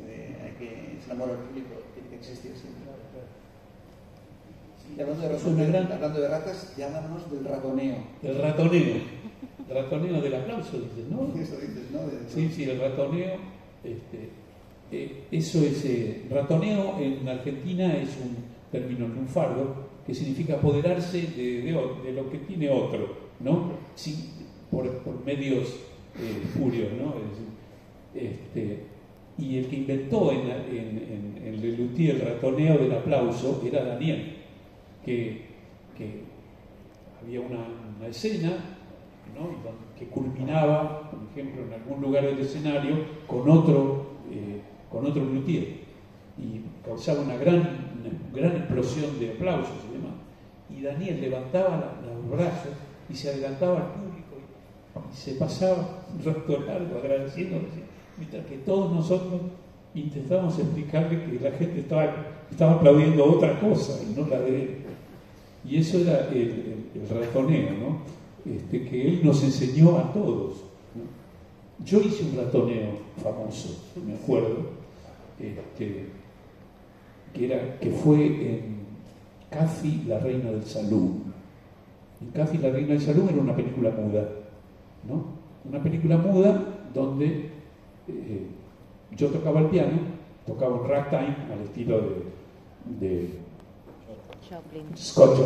Speaker 2: Es el amor al público, tiene que existir siempre. Y hablando de ratas, ya hablamos del ratoneo.
Speaker 3: El ratoneo del aplauso, dices, ¿no?
Speaker 2: Eso dices, ¿no?
Speaker 3: Sí, el ratoneo. Eso es. Ratoneo en Argentina es un término lunfardo que significa apoderarse de lo que tiene otro, ¿no? Sí, por medios espurios, ¿no? Y el que inventó en Lelutier el ratoneo del aplauso era Daniel, que había una escena, ¿no? Que culminaba, por ejemplo, en algún lugar del escenario con otro luthier y causaba una gran explosión de aplausos y demás. Y Daniel levantaba los brazos y se adelantaba al público y se pasaba un rato largo agradeciendo, mientras que todos nosotros intentábamos explicarle que la gente estaba aplaudiendo otra cosa y no la de él. Y eso era el ratoneo, ¿no? Que él nos enseñó a todos, ¿no? Yo hice un ratoneo famoso, me acuerdo, que fue en Cathy, la reina del salón. En Cathy, la reina del salón era una película muda, ¿no? Una película muda donde yo tocaba el piano, tocaba un ragtime al estilo de Scott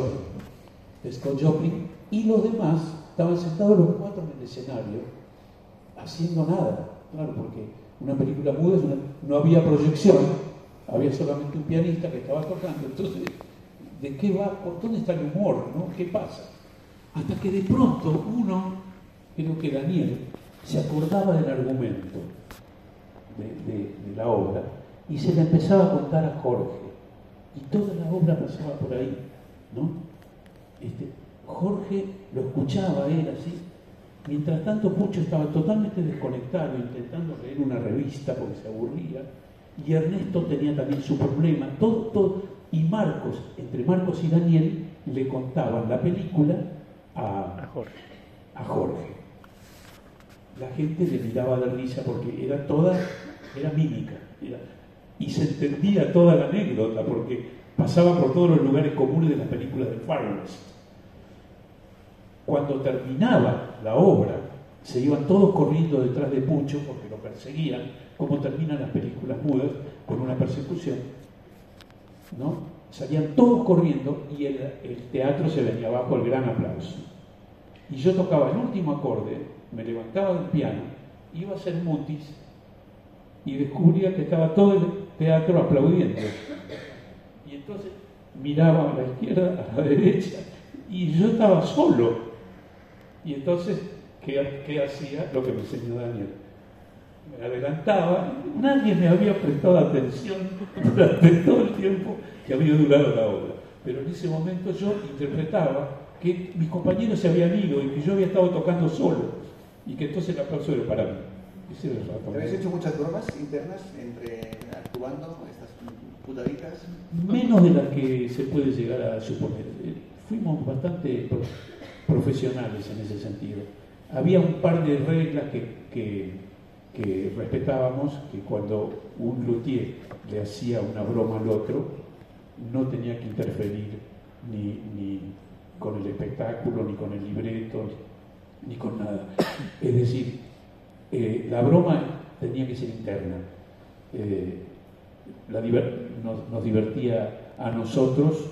Speaker 3: Joplin, y los demás estaban sentados los 4 en el escenario haciendo nada, claro, porque una película muda no había proyección, había solamente un pianista que estaba tocando. Entonces, ¿de qué va? ¿Por dónde está el humor? ¿No? ¿Qué pasa? Hasta que de pronto uno, creo que Daniel, se acordaba del argumento de la obra y se le empezaba a contar a Jorge, y toda la obra pasaba por ahí, ¿no? Jorge lo escuchaba a él así. Mientras tanto, Pucho estaba totalmente desconectado, intentando leer una revista porque se aburría, y Ernesto tenía también su problema, todo, y Marcos, entre Marcos y Daniel, le contaban la película a Jorge. La gente le miraba de risa porque era mímica, y se entendía toda la anécdota porque pasaba por todos los lugares comunes de las películas de Far West. Cuando terminaba la obra, se iban todos corriendo detrás de Pucho porque lo perseguían, como terminan las películas mudas, con una persecución, ¿no? Salían todos corriendo y el teatro se venía abajo al gran aplauso. Y yo tocaba el último acorde, me levantaba del piano, iba a hacer mutis y descubría que estaba todo el teatro aplaudiendo. Y entonces miraba a la izquierda, a la derecha, y yo estaba solo. Y entonces, ¿qué hacía? Lo que me enseñó Daniel. Me adelantaba, nadie me había prestado atención durante todo el tiempo que había durado la obra. Pero en ese momento yo interpretaba que mis compañeros se habían ido y que yo había estado tocando solo. Y que entonces el aplauso era para mí. Ese era el rato.
Speaker 2: ¿Te habéis hecho muchas bromas internas entre actuando, estas putaditas?
Speaker 3: Menos de las que se puede llegar a suponer. Fuimos bastante profesionales en ese sentido. Había un par de reglas que respetábamos, que cuando un luthier le hacía una broma al otro, no tenía que interferir ni con el espectáculo, ni con el libreto, ni con nada. Es decir, la broma tenía que ser interna. Nos divertía a nosotros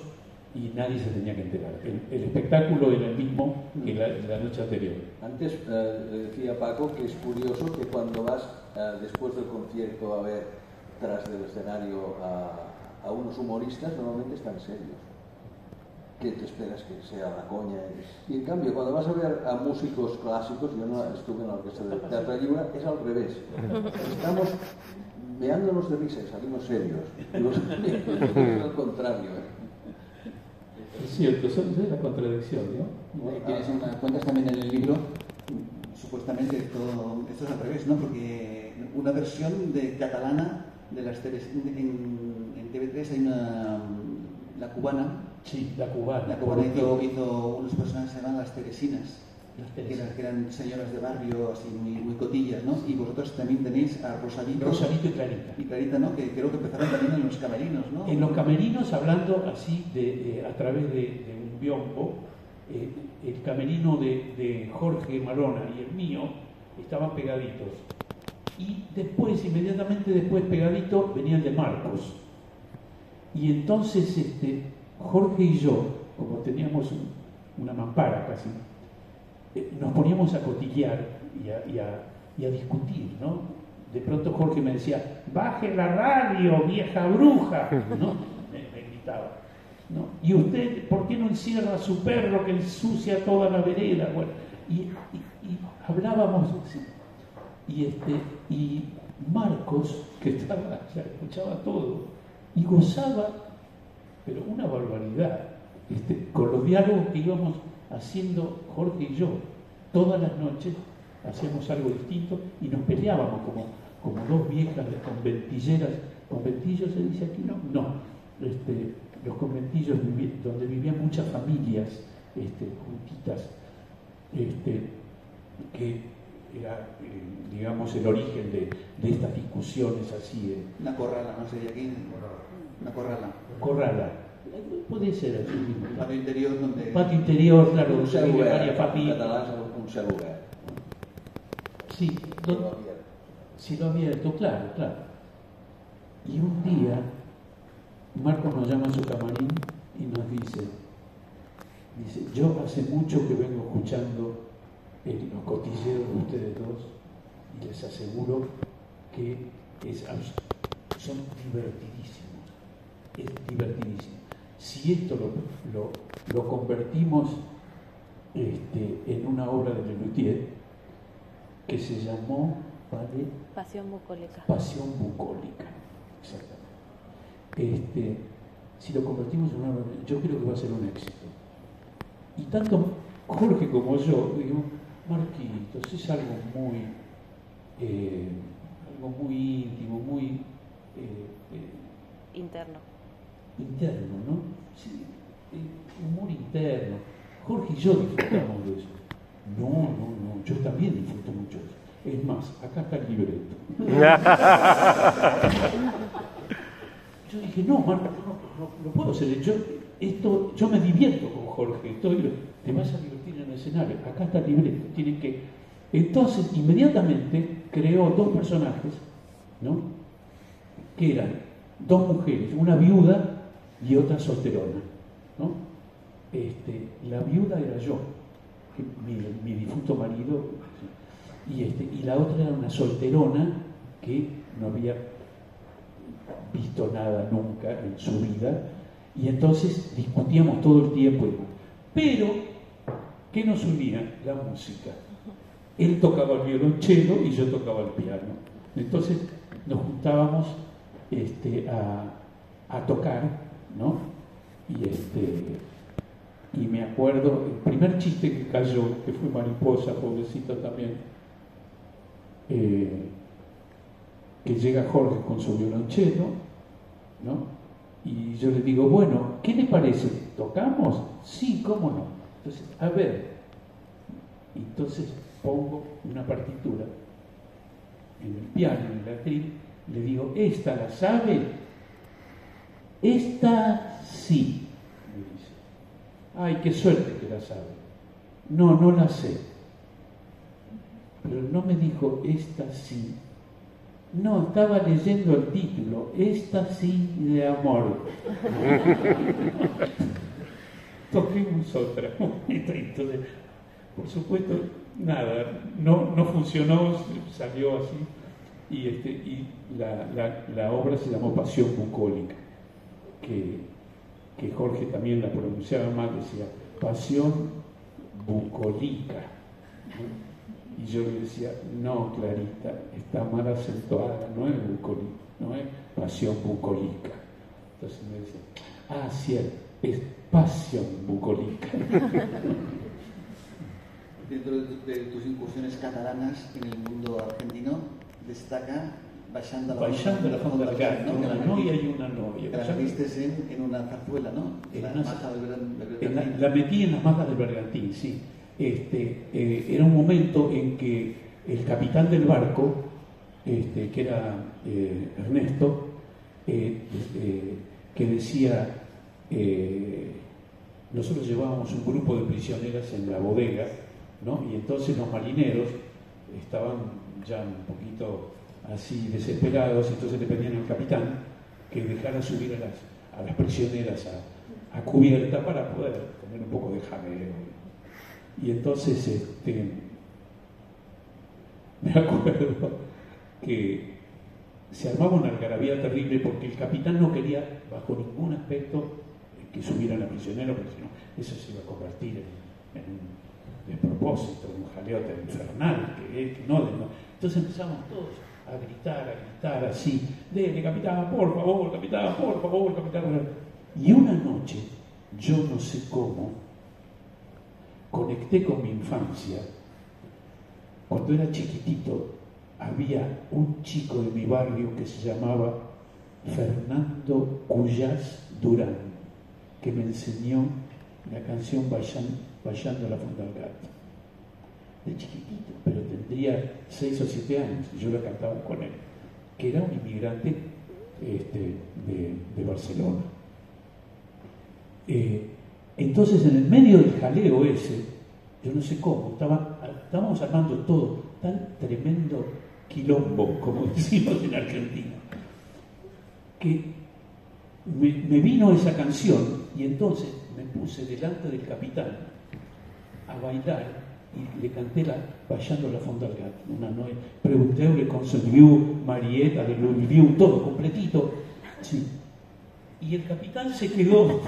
Speaker 3: y nadie se tenía que enterar. El espectáculo era el mismo que la noche anterior.
Speaker 4: Antes le decía Paco que es curioso que cuando vas después del concierto a ver tras del escenario a unos humoristas, normalmente están serios. Que te esperas que sea la coña. Y en cambio, cuando vas a ver a músicos clásicos, yo no estuve en la orquesta de Teatro Lliure, es al revés. Estamos meándonos de risa y salimos serios. Es al contrario.
Speaker 3: Es cierto, eso es la contradicción, ¿no?
Speaker 2: Cuentas también en el libro, supuestamente esto es al revés, ¿no? Porque una versión catalana de las en TV3 hay la cubana.
Speaker 3: Sí, la cubana.
Speaker 2: La cubana hizo unos personajes que se llaman las Teresinas, que eran señoras de barrio, así muy cotillas, ¿no? Y vosotros también tenéis a Rosadito
Speaker 3: y Clarita.
Speaker 2: Y Clarita, ¿no? Que creo que empezaron también en los camerinos, ¿no?
Speaker 3: En los camerinos, hablando así a través de un biombo, el camerino de Jorge Marona y el mío estaban pegaditos. Y después, inmediatamente después pegadito, venía el de Marcos. Y entonces Jorge y yo, como teníamos una mampara casi, nos poníamos a cotillear y a discutir, ¿no? De pronto Jorge me decía, baje la radio, vieja bruja, ¿no? Me gritaba, ¿no? Y usted, ¿por qué no encierra a su perro que ensucia toda la vereda? Bueno, y hablábamos así. Y Marcos, que estaba, ya escuchaba todo, y gozaba, pero una barbaridad, con los diálogos que íbamos haciendo Jorge y yo. Todas las noches hacíamos algo distinto y nos peleábamos como dos viejas con ventilleras. ¿Conventillos se dice aquí? No. Los conventillos donde vivían muchas familias juntitas, que era, digamos, el origen de estas discusiones así.
Speaker 2: Una corrala, no sé, aquí. Una corrala.
Speaker 3: Corrala. Puede ser así mismo.
Speaker 2: Patio interior donde...
Speaker 3: Patio interior, claro,
Speaker 4: un
Speaker 3: varias familias.
Speaker 4: Un celular.
Speaker 3: Sí, cielo abierto, claro. Y un día, Marcos nos llama a su camarín y nos dice, yo hace mucho que vengo escuchando los cotilleos de ustedes dos y les aseguro que son divertidísimos. Es divertidísimo. Si esto lo convertimos en una obra de Lelutier que se llamó
Speaker 5: Pasión bucólica.
Speaker 3: Pasión bucólica, exactamente. Si lo convertimos en una obra, yo creo que va a ser un éxito. Y tanto Jorge como yo digo, Marquitos, es algo muy íntimo, muy
Speaker 5: interno,
Speaker 3: ¿no? Sí, humor interno. Jorge y yo disfrutamos de eso. No, yo también disfruto mucho de eso. Es más, acá está el libreto. Yo dije, no, Marco, no puedo hacer. Yo me divierto con Jorge. Te vas a divertir en el escenario. Acá está el libreto. Tienes que Entonces, inmediatamente creó dos personajes, ¿no? Que eran dos mujeres, una viuda y otra solterona, ¿no? La viuda era yo, mi difunto marido, y la otra era una solterona que no había visto nada nunca en su vida, y entonces discutíamos todo el tiempo. Pero, ¿qué nos unía? La música. Él tocaba el violonchelo y yo tocaba el piano. Entonces nos juntábamos a tocar, ¿no? Y me acuerdo, el primer chiste que cayó, que fue Mariposa, pobrecita también, que llega Jorge con su violonchelo, ¿no? Y yo le digo, bueno, ¿qué le parece? ¿Tocamos? Sí, ¿cómo no? Entonces, a ver. Entonces pongo una partitura en el piano, en el atril, le digo, ¿esta la sabe? Esta sí, me dice. Ay, qué suerte que la sabe. No, no la sé. Pero no me dijo, esta sí. No, estaba leyendo el título, Esta sí de amor. Toquemos otra. Entonces, por supuesto, nada, no funcionó, salió así. Y la obra se llamó Pasión Bucólica, que Jorge también la pronunciaba mal, decía Pasión Bucólica. Y yo le decía, no, Clarita, está mal acentuada, no es bucólica, no es Pasión Bucólica. Entonces me decía, ah, cierto, es Pasión Bucólica.
Speaker 2: Dentro de tus incursiones catalanas en el mundo argentino, destaca Baixando la Fonda del Gat,
Speaker 3: ¿no? Una novia y una novia.
Speaker 2: Que la metiste en una zarzuela, ¿no?
Speaker 3: La metí en las Mazas del Bergantín, sí. Era un momento en que el capitán del barco, que era Ernesto, que decía, nosotros llevábamos un grupo de prisioneras en la bodega, ¿no? Y entonces los marineros estaban ya un poquito así desesperados, entonces le pedían al capitán que dejara subir a las prisioneras a cubierta para poder tener un poco de jaleo. Y entonces me acuerdo que se armaba una algarabía terrible porque el capitán no quería bajo ningún aspecto que subieran a prisioneros, porque si no, eso se iba a convertir en un despropósito, en un jaleo infernal, que no. Entonces empezamos todos a gritar así, dele capitán, por favor, capitán, por favor, capitán. Y una noche, yo no sé cómo, conecté con mi infancia. Cuando era chiquitito, había un chico de mi barrio que se llamaba Fernando Cuyás Durán, que me enseñó la canción Baixando la Fonda del Gat. De chiquitito, pero tendría 6 o 7 años, y yo la cantaba con él, que era un inmigrante de Barcelona. Entonces, en el medio del jaleo ese, yo no sé cómo, estábamos armando todo, tan tremendo quilombo, como decimos en Argentina, que me vino esa canción y entonces me puse delante del capitán a bailar y le canté Baixando la Fonda del Gat, una noche, preguntéule con su viu, Marieta, de Louis Viu, todo completito, sí. Y el capitán se quedó,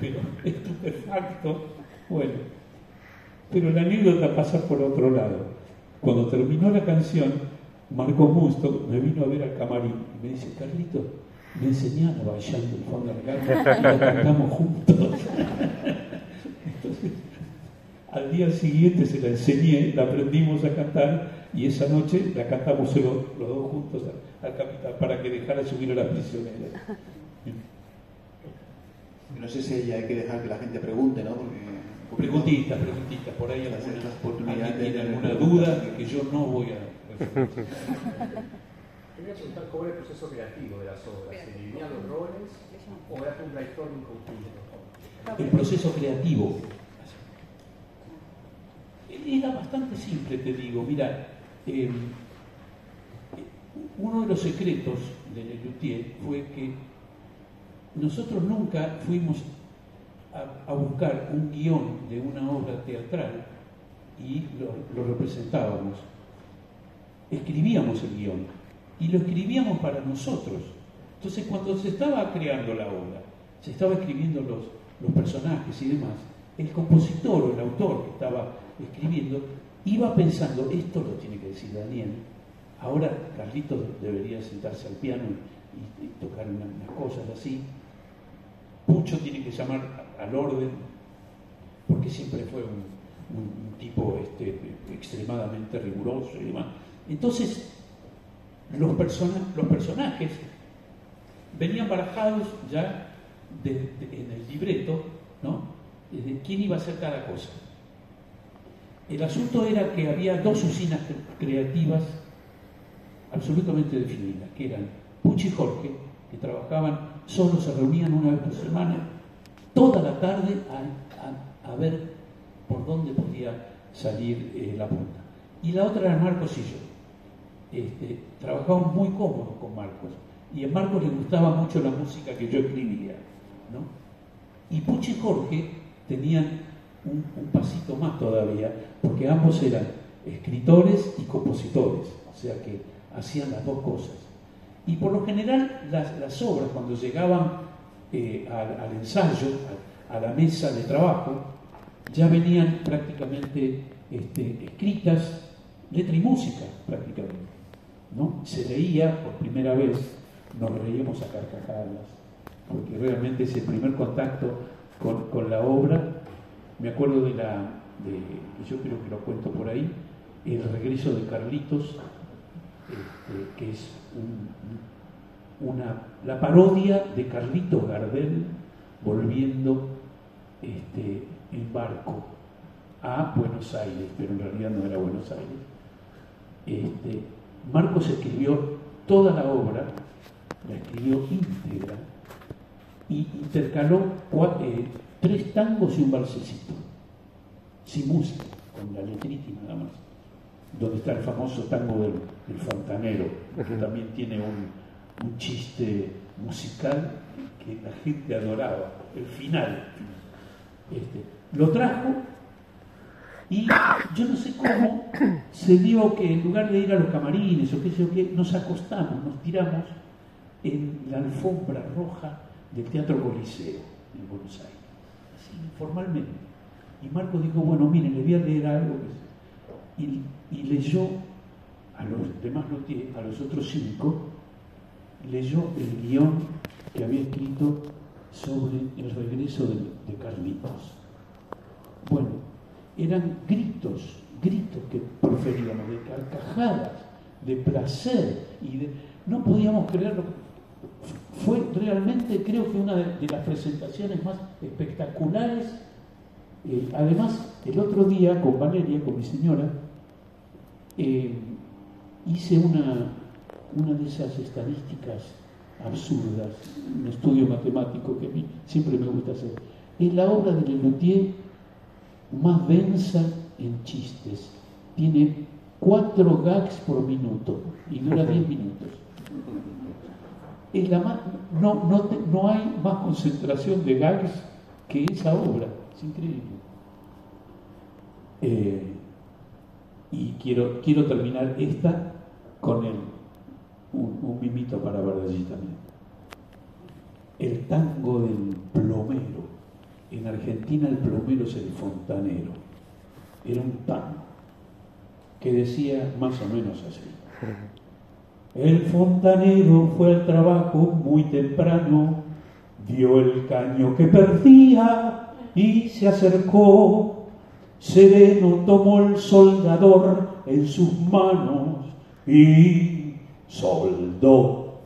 Speaker 3: pero estupefacto. Bueno, pero la anécdota pasa por otro lado. Cuando terminó la canción, Marco Musto me vino a ver al camarín y me dice, Carlito, me enseñaron Baixando el Fonda del Gat y la cantamos juntos. Entonces, al día siguiente se la enseñé, la aprendimos a cantar y esa noche la cantamos los dos juntos al capitán para que dejara subir a las prisioneras.
Speaker 2: No sé si hay que dejar que la gente pregunte, ¿no?
Speaker 3: Preguntitas, por ahí alguien tiene alguna duda que yo no voy a resolver.
Speaker 6: Quería preguntar cómo era el proceso creativo de las obras. ¿Se dividían los roles o era un brainstorming conjunto?
Speaker 3: El proceso creativo. Era bastante simple, te digo. Mira, uno de los secretos de Lelutier fue que nosotros nunca fuimos a buscar un guión de una obra teatral y lo representábamos. Escribíamos el guión y lo escribíamos para nosotros. Entonces, cuando se estaba creando la obra, se estaba escribiendo los personajes y demás, el compositor o el autor que estaba escribiendo iba pensando, esto lo tiene que decir Daniel, ahora Carlitos debería sentarse al piano y tocar unas cosas así, Pucho tiene que llamar al orden, porque siempre fue un tipo extremadamente riguroso y demás. Entonces, los personajes venían barajados ya en el libreto, ¿no? De quién iba a hacer cada cosa. El asunto era que había dos usinas creativas absolutamente definidas, que eran Pucho y Jorge, que trabajaban solo, se reunían una vez por semana, toda la tarde a ver por dónde podía salir la punta. Y la otra era Marcos y yo. Trabajábamos muy cómodos con Marcos, y a Marcos le gustaba mucho la música que yo escribía, ¿no? Y Pucho y Jorge tenían un pasito más todavía, porque ambos eran escritores y compositores, o sea que hacían las dos cosas. Y por lo general las obras, cuando llegaban al ensayo, a la mesa de trabajo, ya venían prácticamente escritas, letra y música prácticamente, ¿no? Se leía por primera vez, nos reíamos a carcajadas, porque realmente es el primer contacto con la obra. Me acuerdo y yo creo que lo cuento por ahí, el regreso de Carlitos, que es la parodia de Carlitos Gardel volviendo en barco a Buenos Aires, pero en realidad no era Buenos Aires. Marcos escribió toda la obra, la escribió íntegra y intercaló 3 tangos y un balsecito, sin música, con la letrita y nada más. Donde está el famoso tango del fontanero, que también tiene un chiste musical que la gente adoraba, el final. Lo trajo y yo no sé cómo se dio que en lugar de ir a los camarines o qué sé yo qué, nos acostamos, nos tiramos en la alfombra roja del Teatro Coliseo en Buenos Aires, así informalmente. Y Marcos dijo, bueno, miren, le voy a leer algo y leyó a los demás, a los otros 5, leyó el guión que había escrito sobre el regreso de Carlitos. Bueno, eran gritos que proferíamos, de carcajadas, de placer, no podíamos creerlo. Fue realmente, creo que una de las presentaciones más espectaculares. Además, el otro día con Valeria, con mi señora, hice una de esas estadísticas absurdas, un estudio matemático que a mí siempre me gusta hacer. Es la obra de Lelutier más densa en chistes. Tiene 4 gags por minuto y dura 10 minutos. Es no hay más concentración de gags que esa obra. Es increíble. Y quiero terminar esta con un mimito para Bardallí también. El tango del plomero. En Argentina el plomero es el fontanero. Era un tango que decía más o menos así. El fontanero fue al trabajo muy temprano, vio el caño que perdía y se acercó. Sereno tomó el soldador en sus manos y soldó.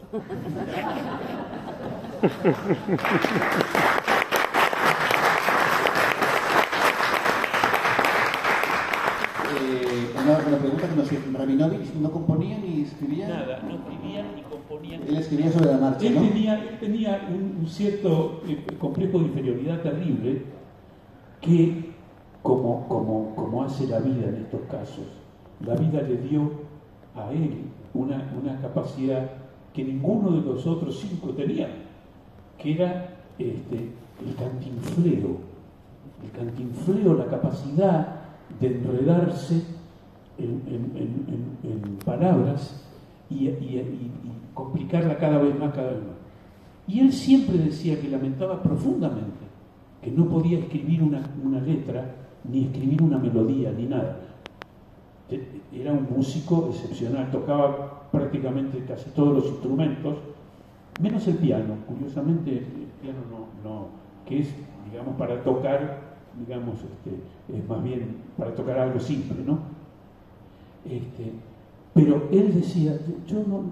Speaker 2: Una pregunta que nos hizo Rabinovich, ¿no componía ni escribía?
Speaker 3: Nada, no escribía ni componía.
Speaker 2: Él escribía sobre la marcha, ¿no?
Speaker 3: Él tenía un cierto complejo de inferioridad terrible que como hace la vida en estos casos. La vida le dio a él una capacidad que ninguno de los otros 5 tenía, que era el cantinfleo, la capacidad de enredarse en palabras y complicarla cada vez más. Y él siempre decía que lamentaba profundamente que no podía escribir una letra, ni escribir una melodía, ni nada. Era un músico excepcional, tocaba prácticamente casi todos los instrumentos, menos el piano. Curiosamente, el piano no, que es, digamos, para tocar, digamos, es más bien para tocar algo simple, ¿no? Pero él decía, yo no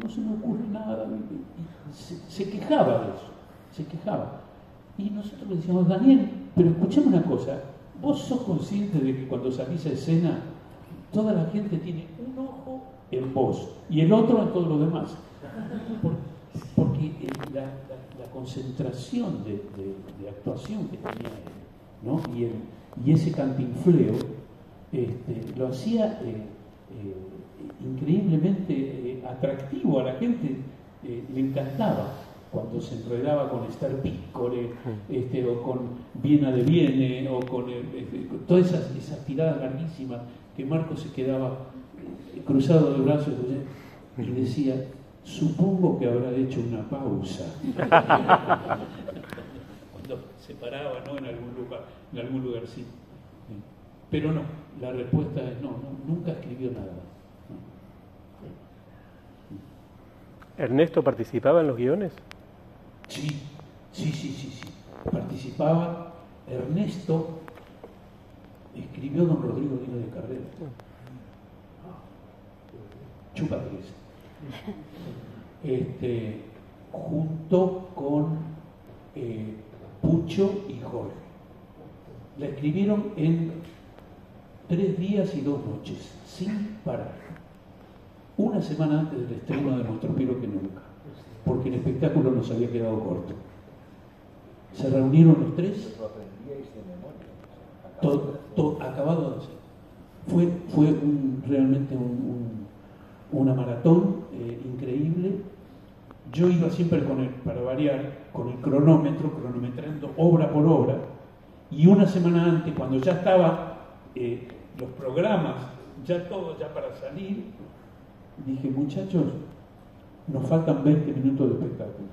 Speaker 3: se me ocurre nada, y se quejaba de eso, se quejaba. Y nosotros le decíamos, Daniel, pero escuchame una cosa, vos sos consciente de que cuando salís a escena, toda la gente tiene un ojo en vos y el otro en todos los demás. Porque la concentración de actuación que tenía él, ¿no? Y ese cantinfleo lo hacía increíblemente atractivo a la gente. Le encantaba cuando se enredaba con Star Piccole, o con Viena de Viene, o con todas esas tiradas larguísimas, que Marco se quedaba cruzado de brazos y decía, supongo que habrá hecho una pausa. Cuando se paraba, ¿no? en algún lugarcito. Pero no, la respuesta es no, nunca escribió nada.
Speaker 7: ¿Ernesto participaba en los guiones?
Speaker 3: Sí. Participaba. Ernesto escribió Don Rodrigo Díaz de Carrera. Chúpate ese. Junto con Pucho y Jorge. La escribieron en 3 días y 2 noches, sin parar. Una semana antes del estreno de Nuestro Piro que Nunca, porque el espectáculo nos había quedado corto. Se reunieron los 3, acabado de hacer. Fue realmente una maratón increíble. Yo iba siempre para variar, con el cronómetro, cronometrando obra por obra, y una semana antes, cuando ya estaba los programas, ya todo ya para salir, dije, muchachos, nos faltan 20 minutos de espectáculo.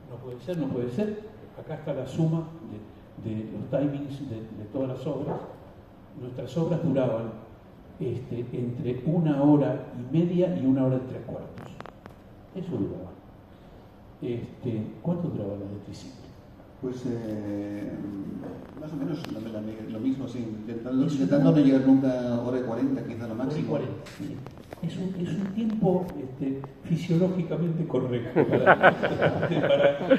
Speaker 3: No puede ser. Acá está la suma de los timings de todas las obras. Nuestras obras duraban entre 1 hora y media y 1 hora y 3 cuartos. Eso duraba. ¿Cuánto duraba la de Triciclo?
Speaker 2: Pues más o menos lo mismo, sí, intentando no llegar nunca a hora y 40, quizá lo máximo.
Speaker 3: Hora y 40, sí. Es un tiempo fisiológicamente correcto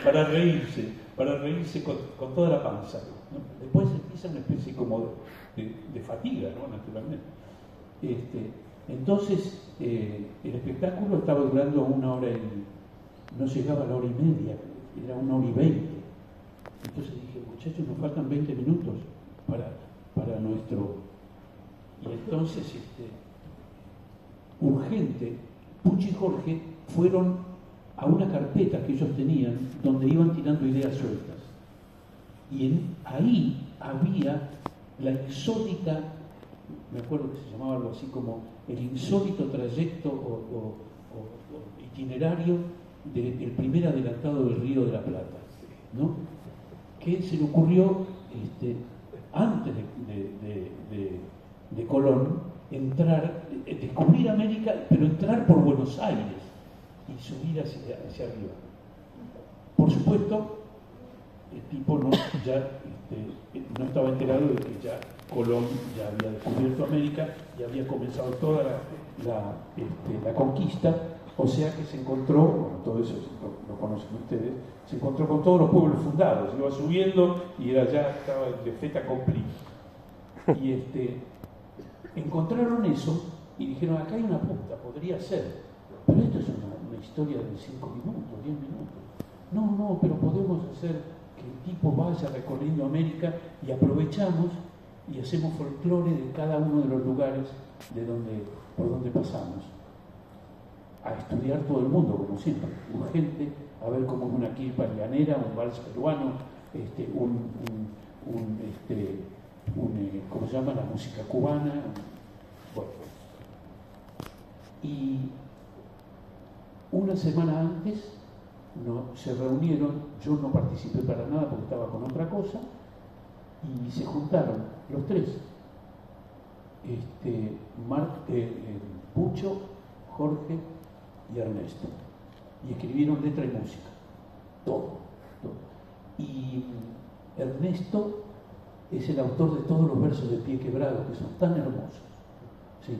Speaker 3: para reírse con toda la panza, ¿no? Después empieza una especie como de fatiga, ¿no? Naturalmente. Entonces, el espectáculo estaba durando 1 hora y no llegaba a la hora y media, era 1 hora y 20. Entonces dije, muchachos, nos faltan 20 minutos para nuestro... Y entonces, urgente, Pucho y Jorge fueron a una carpeta que ellos tenían donde iban tirando ideas sueltas. Y ahí había la insólita, me acuerdo que se llamaba algo así como el insólito trayecto o itinerario del primer adelantado del Río de la Plata, ¿no? Que se le ocurrió antes de Colón descubrir América, pero entrar por Buenos Aires y subir hacia arriba. Por supuesto, el tipo no estaba enterado de que ya Colón ya había descubierto América y había comenzado toda la conquista, o sea que se encontró, bueno, todo eso lo conocen ustedes, se encontró con todos los pueblos fundados, iba subiendo y estaba de fait accompli. Y encontraron eso y dijeron, acá hay una punta, podría ser, pero esto es una historia de 5 minutos, 10 minutos. No, pero podemos hacer el tipo vaya recorriendo América y aprovechamos y hacemos folclore de cada uno de los lugares por donde pasamos. A estudiar todo el mundo, como siempre, urgente, a ver cómo es una quilpa llanera, un vals peruano, ¿cómo se llama? La música cubana. Bueno. Y una semana antes se reunieron, yo no participé para nada porque estaba con otra cosa, y se juntaron los tres, Pucho, Jorge y Ernesto, y escribieron letra y música, todo. Y Ernesto es el autor de todos los versos de Pie Quebrado, que son tan hermosos, ¿sí?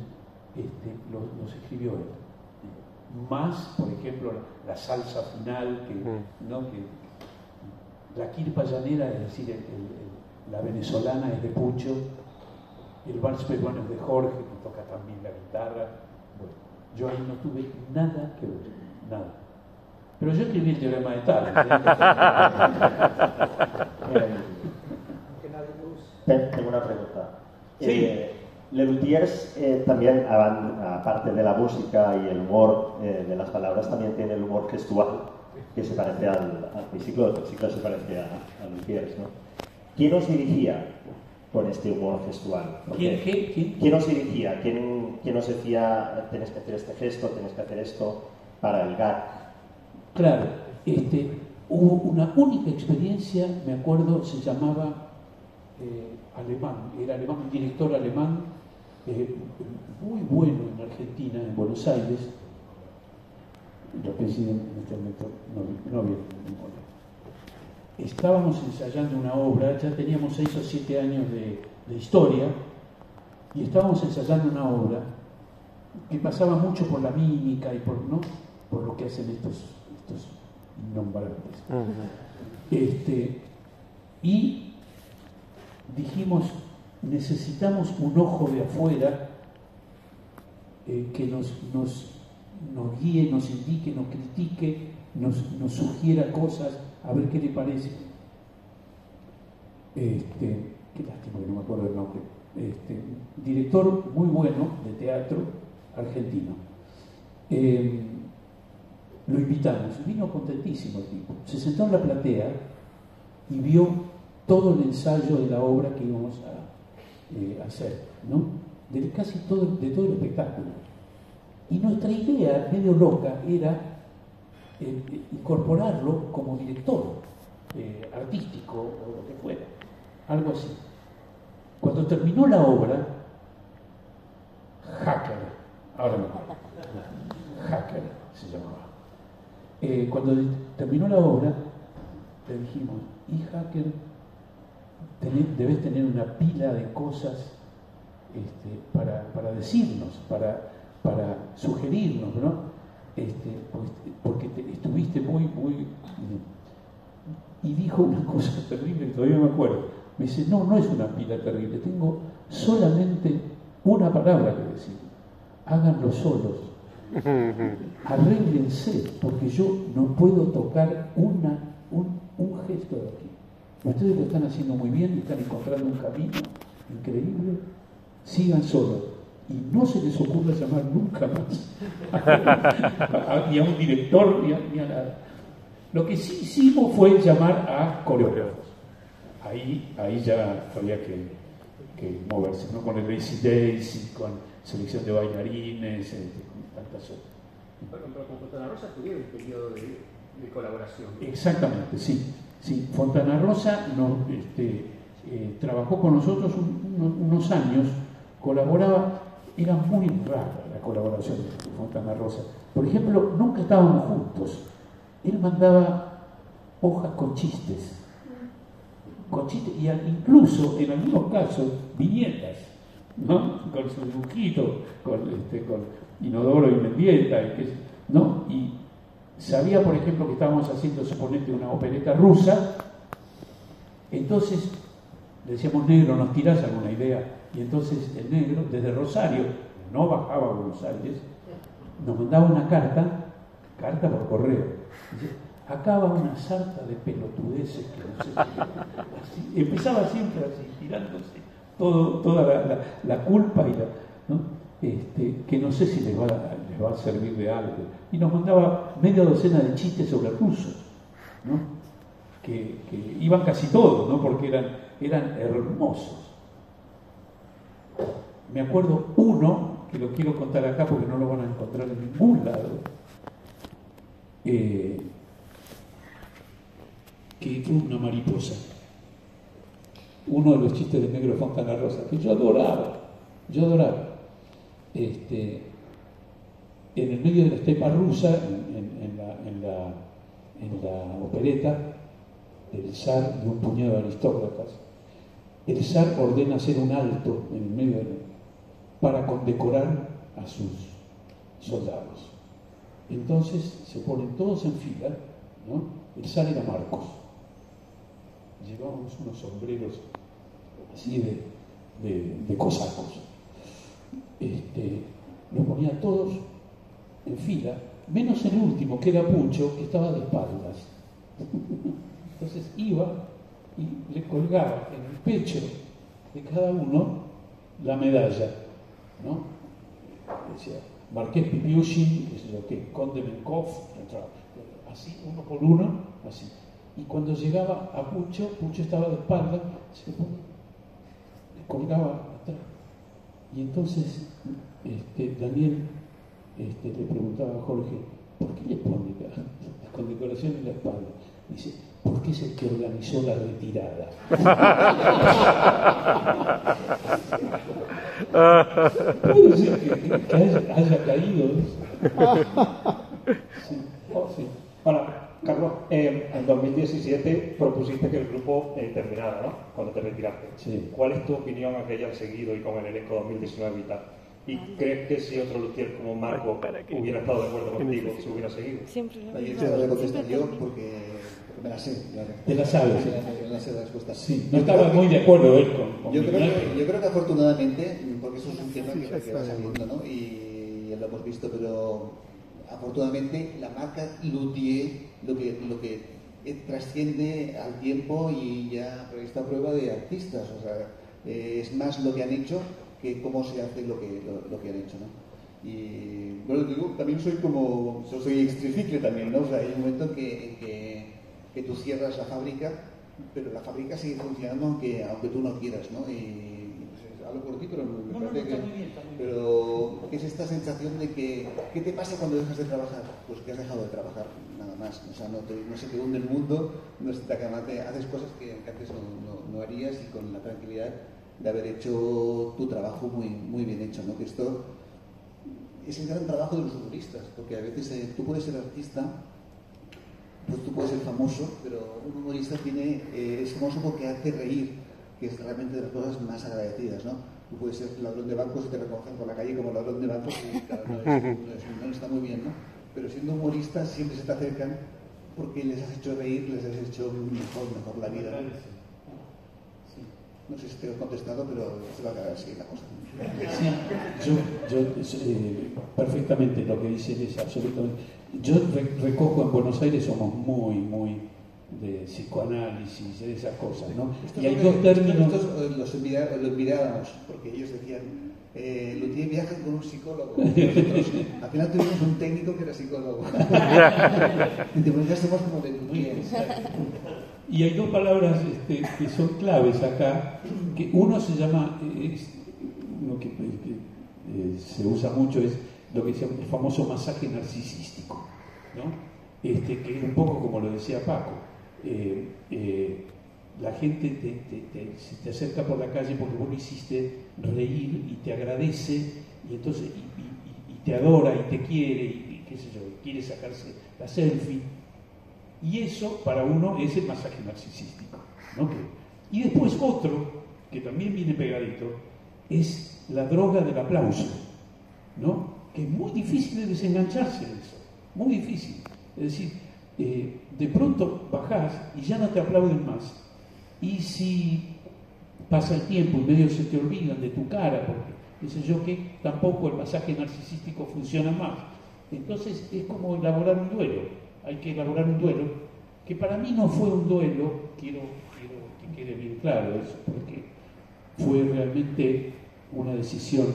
Speaker 3: Los escribió él. Más, por ejemplo, la salsa final, que la quilpa llanera, es decir, la venezolana es de Pucho, el vals peruano es de Jorge, que toca también la guitarra. Bueno, yo ahí no tuve nada que ver, nada. Pero yo escribí el teorema de Tales.
Speaker 7: Tengo una pregunta.
Speaker 3: Sí.
Speaker 7: Lelutiers también, aparte de la música y el humor de las palabras, también tiene el humor gestual, que se parece al Triciclo se parece a Lelutiers, ¿no? ¿Quién os dirigía con este humor gestual? ¿Quién os dirigía? ¿Quién os decía, tenés que hacer este gesto, tenés que hacer esto para el gag?
Speaker 3: Claro, hubo una única experiencia, me acuerdo, se llamaba era alemán, un director alemán, muy bueno en Argentina, en Buenos Aires. Lo que sí en este momento no viene ninguna. Estábamos ensayando una obra, ya teníamos 6 o 7 años de historia, y estábamos ensayando una obra que pasaba mucho por la mímica y por lo que hacen estos innombrables. Y dijimos, necesitamos un ojo de afuera que nos guíe, nos indique, nos critique, nos sugiera cosas, a ver qué le parece. Qué lástima que no me acuerdo el nombre. Director muy bueno de teatro argentino. Lo invitamos, vino contentísimo el tipo. Se sentó en la platea y vio todo el ensayo de la obra que íbamos a hacer, ¿no? De casi todo el espectáculo. Y nuestra idea, medio loca, era incorporarlo como director artístico o lo que fuera, algo así. Cuando terminó la obra, Hacker se llamaba. Cuando terminó la obra, le dijimos, Hacker, debes tener una pila de cosas para decirnos, para sugerirnos, ¿no? Porque estuviste muy... Y dijo una cosa terrible que todavía me acuerdo. Me dice, no es una pila terrible, tengo solamente una palabra que decir. Háganlo solos. Arréglense, porque yo no puedo tocar un gesto de aquí. Ustedes lo están haciendo muy bien y están encontrando un camino increíble. Sigan solos. Y no se les ocurra llamar nunca más ni a un director ni a nada. Lo que sí hicimos fue llamar a coreógrafos. Ahí ya había que moverse, ¿no? Con el Lazy Daisy, con selección de bailarines, con tantas otras.
Speaker 6: Pero con Fontana Rosa tuvieron un periodo de colaboración.
Speaker 3: Exactamente, sí. Fontana Rosa trabajó con nosotros unos años, colaboraba. Era muy rara la colaboración de Fontana Rosa. Por ejemplo, nunca estábamos juntos. Él mandaba hojas con chistes y incluso en algunos casos viñetas, ¿no? Con su dibujito, con Inodoro y Mendieta, ¿no? Y sabía, por ejemplo, que estábamos haciendo, suponete, una opereta rusa. Entonces le decíamos, negro, ¿nos tirás alguna idea? Y entonces el negro, desde Rosario, no bajaba a Buenos Aires, nos mandaba una carta por correo. Dice, acaba una sarta de pelotudeces que no sé así, empezaba siempre así, tirándose toda la culpa y ¿no? Que no sé si les va a servir de algo. Y nos mandaba media docena de chistes sobre rusos, ¿no? que iban casi todos, ¿no? Porque eran hermosos. Me acuerdo uno, que lo quiero contar acá porque no lo van a encontrar en ningún lado, que fue una mariposa. Uno de los chistes de Negro Fontana Rosa, que yo adoraba. En el medio de la estepa rusa, en la opereta, el zar y un puñado de aristócratas, el zar ordena hacer un alto en el medio para condecorar a sus soldados. Entonces se ponen todos en fila, ¿no? El zar era Marcos. Llevábamos unos sombreros así de cosacos. Los ponía todos en fila, menos el último, que era Pucho, que estaba de espaldas. Entonces iba y le colgaba en el pecho de cada uno la medalla, ¿no? Decía Marqués Pipiushin, qué sé yo qué, Conde Menkov, así, uno por uno, así. Y cuando llegaba a Pucho estaba de espalda, le colgaba atrás. Y entonces Daniel le preguntaba a Jorge, ¿por qué le pone la condecoración en la espalda? Dice, porque es el que organizó la retirada. Puede ser que haya caído.
Speaker 8: Sí. Oh, sí. Bueno, Carlos, en 2017 propusiste que el grupo terminara, ¿no? Cuando te retiraste.
Speaker 3: Sí.
Speaker 8: ¿Cuál es tu opinión a que hayan seguido y con el elenco 2019 y tal? ¿Y crees que si otro luthier como Marco hubiera estado de acuerdo contigo, se hubiera seguido?
Speaker 5: Siempre lo
Speaker 2: Yo
Speaker 5: mismo.
Speaker 2: te voy a contestar yo porque me la sé.
Speaker 3: Te la sabes, sí.
Speaker 2: Me la sé la respuesta.
Speaker 3: Sí, no estaba muy de acuerdo él con
Speaker 2: Yo
Speaker 3: mi
Speaker 2: creo que afortunadamente, porque eso es un tema que va saliendo, ¿no? Y ya lo hemos visto, pero afortunadamente la marca luthier lo que trasciende al tiempo y ya está a prueba de artistas, o sea, es más lo que han hecho que cómo se hace lo que han hecho, ¿no? Y bueno, digo, también soy extricicle también, ¿no? O sea, hay un momento en que tú cierras la fábrica, pero la fábrica sigue funcionando aunque tú no quieras, ¿no? Y pues, hablo por ti, pero me parece que... Pero ¿qué es esta sensación de que... ¿Qué te pasa cuando dejas de trabajar? Pues que has dejado de trabajar, nada más. O sea, no se te hunde el mundo, no se te haces cosas que antes no harías y con la tranquilidad de haber hecho tu trabajo muy bien hecho, ¿no? Que esto es el gran trabajo de los humoristas, porque a veces tú puedes ser artista, pues tú puedes ser famoso, pero un humorista es famoso porque hace reír, que es realmente de las cosas más agradecidas, ¿no? Tú puedes ser ladrón de bancos y te reconocen por la calle como ladrón de bancos y claro, no está muy bien, ¿no? Pero siendo humorista siempre se te acercan porque les has hecho reír, les has hecho mejor la vida, ¿no? No sé si te he contestado, pero se va a quedar así la cosa.
Speaker 3: Sí, yo perfectamente lo que dicen es absolutamente. Yo recojo en Buenos Aires, somos muy de psicoanálisis, de esas cosas, ¿no? Y hay dos términos.
Speaker 2: Estos los envidiábamos, porque ellos decían, Luthier viaja con un psicólogo. Nosotros, al final tuvimos un técnico que era psicólogo. Y ya somos como de Luthier.
Speaker 3: Y hay dos palabras que son claves acá, que uno se llama, lo que se usa mucho es lo que se llama el famoso masaje narcisístico, ¿no? Que es un poco como lo decía Paco, la gente se te acerca por la calle porque vos lo hiciste reír y te agradece y entonces y te adora y te quiere y qué sé yo, y quiere sacarse la selfie. Y eso para uno es el masaje narcisístico, ¿no? Y después otro, que también viene pegadito, es la droga del aplauso, ¿no? Que es muy difícil de desengancharse de eso, muy difícil. Es decir, de pronto bajás y ya no te aplauden más. Y si pasa el tiempo y medio se te olvidan de tu cara, porque qué sé yo qué, tampoco el masaje narcisístico funciona más. Entonces es como elaborar un duelo. hay que elaborar un duelo, que para mí no fue un duelo, quiero que quede bien claro eso, porque fue realmente una decisión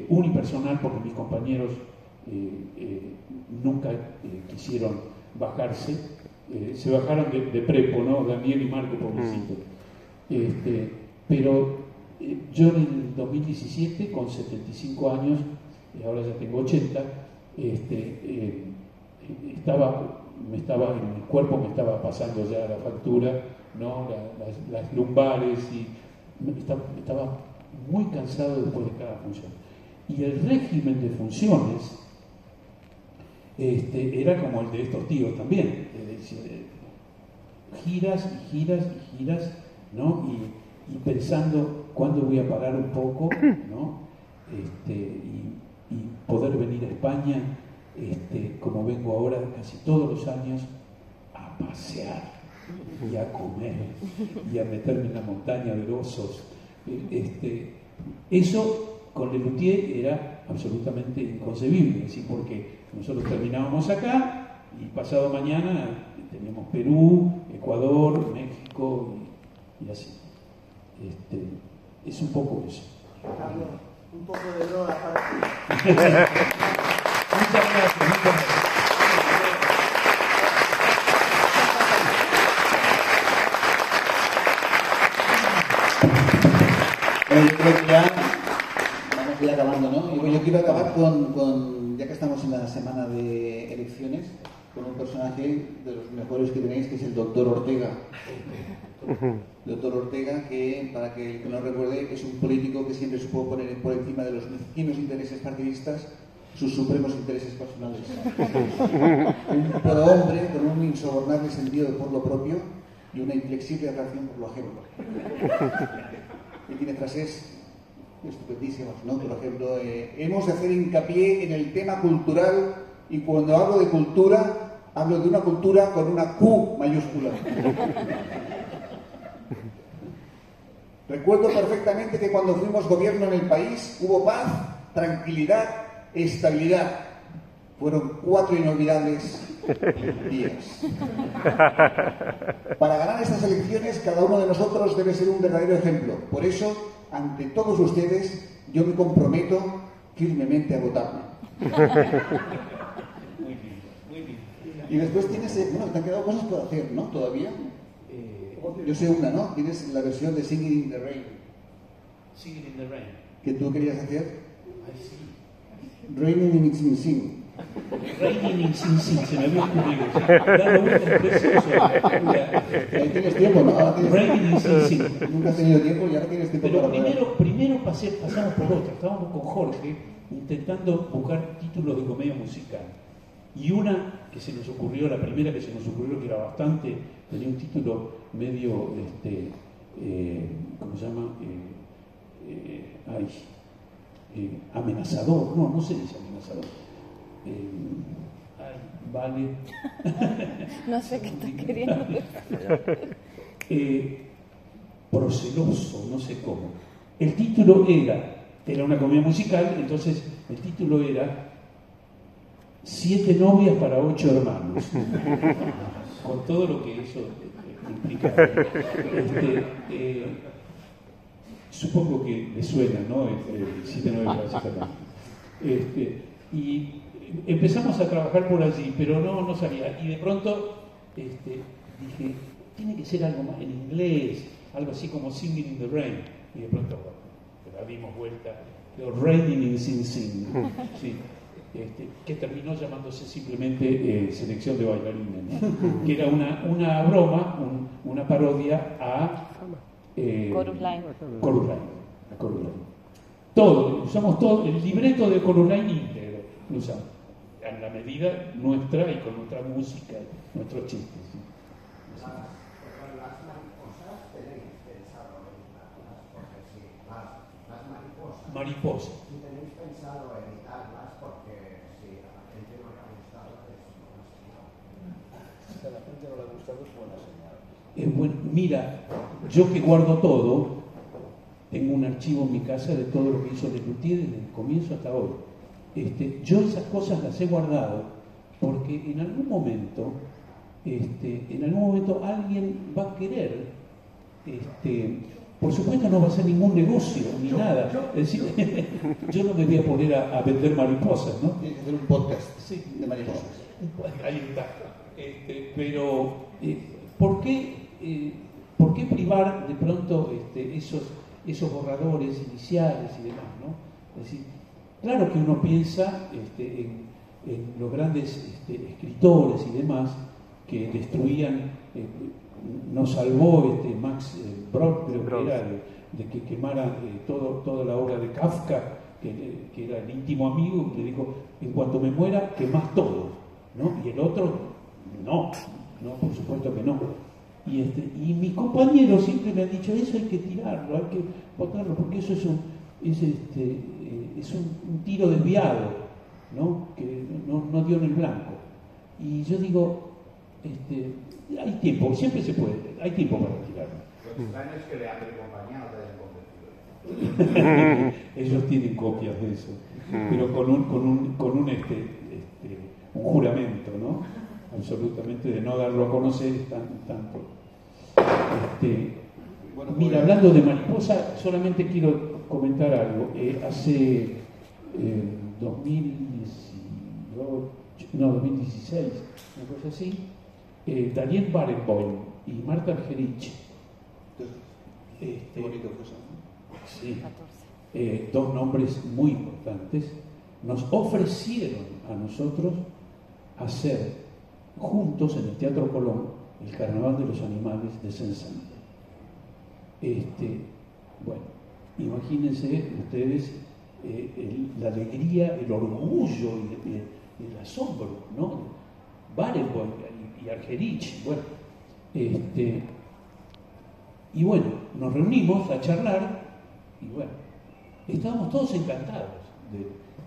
Speaker 3: unipersonal, porque mis compañeros nunca quisieron bajarse, se bajaron de prepo, ¿no? Daniel y Marco, pobrecito. Pero yo en el 2017, con 75 años, ahora ya tengo 80, el cuerpo me estaba pasando ya la factura, ¿no? Las lumbares, y estaba muy cansado después de cada función. Y el régimen de funciones era como el de estos tíos también, es decir, giras y giras y giras, ¿no? Y pensando cuándo voy a parar un poco, ¿no? Y poder venir a España, como vengo ahora casi todos los años, a pasear y a comer y a meterme en la montaña de osos. Eso con Lelutier era absolutamente inconcebible, ¿sí? Porque nosotros terminábamos acá y pasado mañana teníamos Perú, Ecuador, México y así. Es un poco eso.
Speaker 2: Carlos, un poco de droga para ti.
Speaker 3: Muchas gracias.
Speaker 2: Creo que ya vamos a ir acabando, ¿no? Yo quiero acabar con, ya que estamos en la semana de elecciones, con un personaje de los mejores que tenéis, que es el doctor Ortega. El doctor Ortega, que, para que el que no recuerde, es un político que siempre supo poner por encima de los mezquinos intereses partidistas sus supremos intereses personales. Un prohombre con un insobornable sentido por lo propio y una inflexible atracción por lo ajeno. Y tiene frases estupendísimas, ¿no? Por ejemplo, hemos de hacer hincapié en el tema cultural, y cuando hablo de cultura, hablo de una cultura con una Q mayúscula. Recuerdo perfectamente que cuando fuimos gobierno en el país hubo paz, tranquilidad, estabilidad. Fueron 4 inolvidables días. Para ganar estas elecciones, cada uno de nosotros debe ser un verdadero ejemplo. Por eso, ante todos ustedes, yo me comprometo firmemente a votarme.
Speaker 3: Muy bien.
Speaker 2: Y después tienes, bueno, te han quedado cosas por hacer, ¿no? Todavía. Yo sé una, ¿no? Tienes la versión de Singing in the Rain.
Speaker 3: Singing in the Rain.
Speaker 2: ¿Que tú querías hacer?
Speaker 3: Ay, sí.
Speaker 2: Raining in Sing Sing.
Speaker 3: Raining in Sing Sing, se me había ocurrido. Dando vueltas precioso.
Speaker 2: Ahí tienes tiempo, ¿no?
Speaker 3: Raining in Sing Sing.
Speaker 2: Nunca has tenido tiempo y ahora tienes tiempo.
Speaker 3: Pero
Speaker 2: para
Speaker 3: primero pasamos por otra. Estábamos con Jorge intentando buscar títulos de comedia musical. Y una que se nos ocurrió, la primera que se nos ocurrió, que era bastante, tenía un título medio, ¿cómo se llama? Amenazador. No se dice amenazador. Vale.
Speaker 5: No sé qué estás queriendo decir.
Speaker 3: Proceloso, no sé cómo. El título era una comedia musical, entonces el título era 7 novias para 8 hermanos, con todo lo que eso implica. Supongo que le suena, ¿no? 7 novias para 8 hermanos. Y empezamos a trabajar por allí, pero no salía. Y de pronto dije, tiene que ser algo más en inglés, algo así como Singing in the Rain. Y de pronto, bueno, la dimos vuelta, Raining in Sing Sing. Sí. Que terminó llamándose simplemente Selección de Bailarines, ¿no? Que era una broma, una parodia a
Speaker 5: Chorus Line.
Speaker 3: Todo, usamos todo, el libreto de Chorus Line íntegro, lo usamos, en la medida nuestra y con nuestra música, nuestros chistes. ¿Sí?
Speaker 9: Las mariposas tenéis pensado las mariposas.
Speaker 3: Mariposa.
Speaker 9: Si tenéis pensado editarlas porque si a la gente no le ha gustado es buena señal.
Speaker 4: Si a la gente no le ha gustado es buena señal.
Speaker 3: Bueno, mira, yo que guardo todo, tengo un archivo en mi casa de todo lo que hizo Lelutier desde el comienzo hasta hoy. Yo esas cosas las he guardado porque en algún momento en algún momento alguien va a querer, por supuesto no va a ser ningún negocio ni nada. Es decir, yo no me voy a poner a vender mariposas, ¿no?
Speaker 2: Tienes que hacer un podcast
Speaker 3: Sí,
Speaker 2: de mariposas.
Speaker 3: ahí está. Pero, ¿por qué privar de pronto esos borradores iniciales y demás, ¿no? Es decir, claro que uno piensa en los grandes escritores y demás que destruían, nos salvó Max Brod, creo que era, de que quemaran toda la obra de Kafka, que era el íntimo amigo, y le dijo, en cuanto me muera, quemás todo, ¿no? Y el otro, no, por supuesto que no. Y mis compañeros siempre me han dicho, eso hay que tirarlo, hay que botarlo, porque eso es un tiro desviado, ¿no? Que no dio en el blanco. Y yo digo, hay tiempo, siempre se puede, hay tiempo para tirarlo.
Speaker 9: Lo extraño es que le han acompañado, te hayan convencido.
Speaker 3: Ellos tienen copias de eso, pero con un juramento, ¿no? Absolutamente, de no darlo a conocer tanto. Mira, hablando de mariposa, solamente quiero comentar algo. Hace 2016, una cosa así, Daniel Barenboim y Marta Argerich,
Speaker 2: Qué bonito cosa, ¿no?
Speaker 3: sí, dos nombres muy importantes, nos ofrecieron a nosotros hacer juntos en el Teatro Colón el Carnaval de los Animales de Saint-Saëns. Bueno, imagínense ustedes la alegría, el orgullo y el asombro, ¿no? Barenboim y Argerich, bueno, y bueno, nos reunimos a charlar y bueno, estábamos todos encantados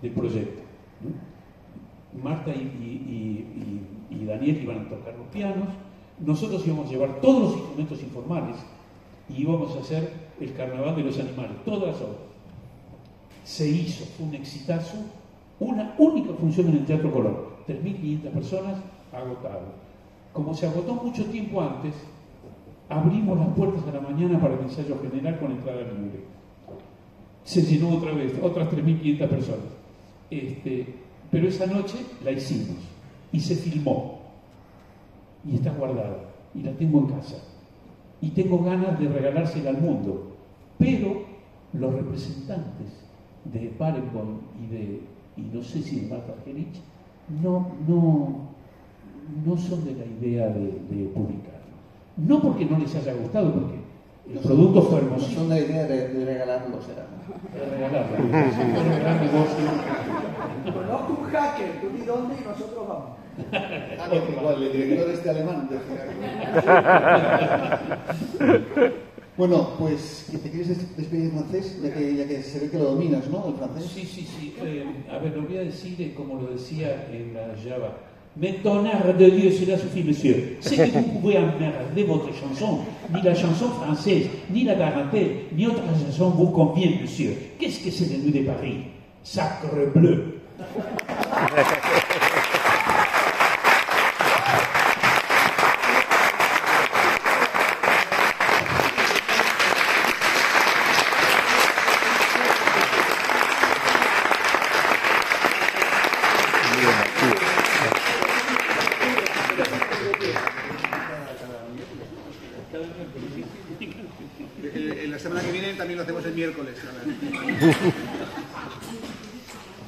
Speaker 3: del proyecto, ¿no? Marta y Daniel iban a tocar los pianos, nosotros íbamos a llevar todos los instrumentos informales y íbamos a hacer el Carnaval de los Animales, todas las obras. Se hizo, fue un exitazo, una única función en el Teatro Colón, 3.500 personas, agotado. Como se agotó mucho tiempo antes, abrimos las puertas a la mañana para el ensayo general con entrada libre. Se llenó otra vez, otras 3.500 personas. Pero esa noche la hicimos y se filmó y está guardada y la tengo en casa y tengo ganas de regalársela al mundo, pero los representantes de Barenboim y no sé si de Marta Argerich no son de la idea de publicarlo, no porque no les haya gustado, porque el producto fue hermoso.
Speaker 2: No son de la idea de regalarlo, será.
Speaker 3: De regalarlo, es un gran negocio.
Speaker 9: Conozco un hacker, tú di dónde y nosotros vamos.
Speaker 2: Igual, el director alemán. Bueno, pues, ¿te quieres despedir en francés? Ya que se ve que lo dominas, ¿no? El francés.
Speaker 3: Sí. A ver, lo voy a decir como lo decía en la Java. Mais tonnerre de Dieu, cela suffit, monsieur. C'est que vous pouvez emmerder votre chanson. Ni la chanson française, ni la tarentelle, ni autre chanson vous convient, monsieur. Qu'est-ce que c'est la nuit de Paris? Sacre bleu.
Speaker 2: La semana que viene también lo hacemos el miércoles.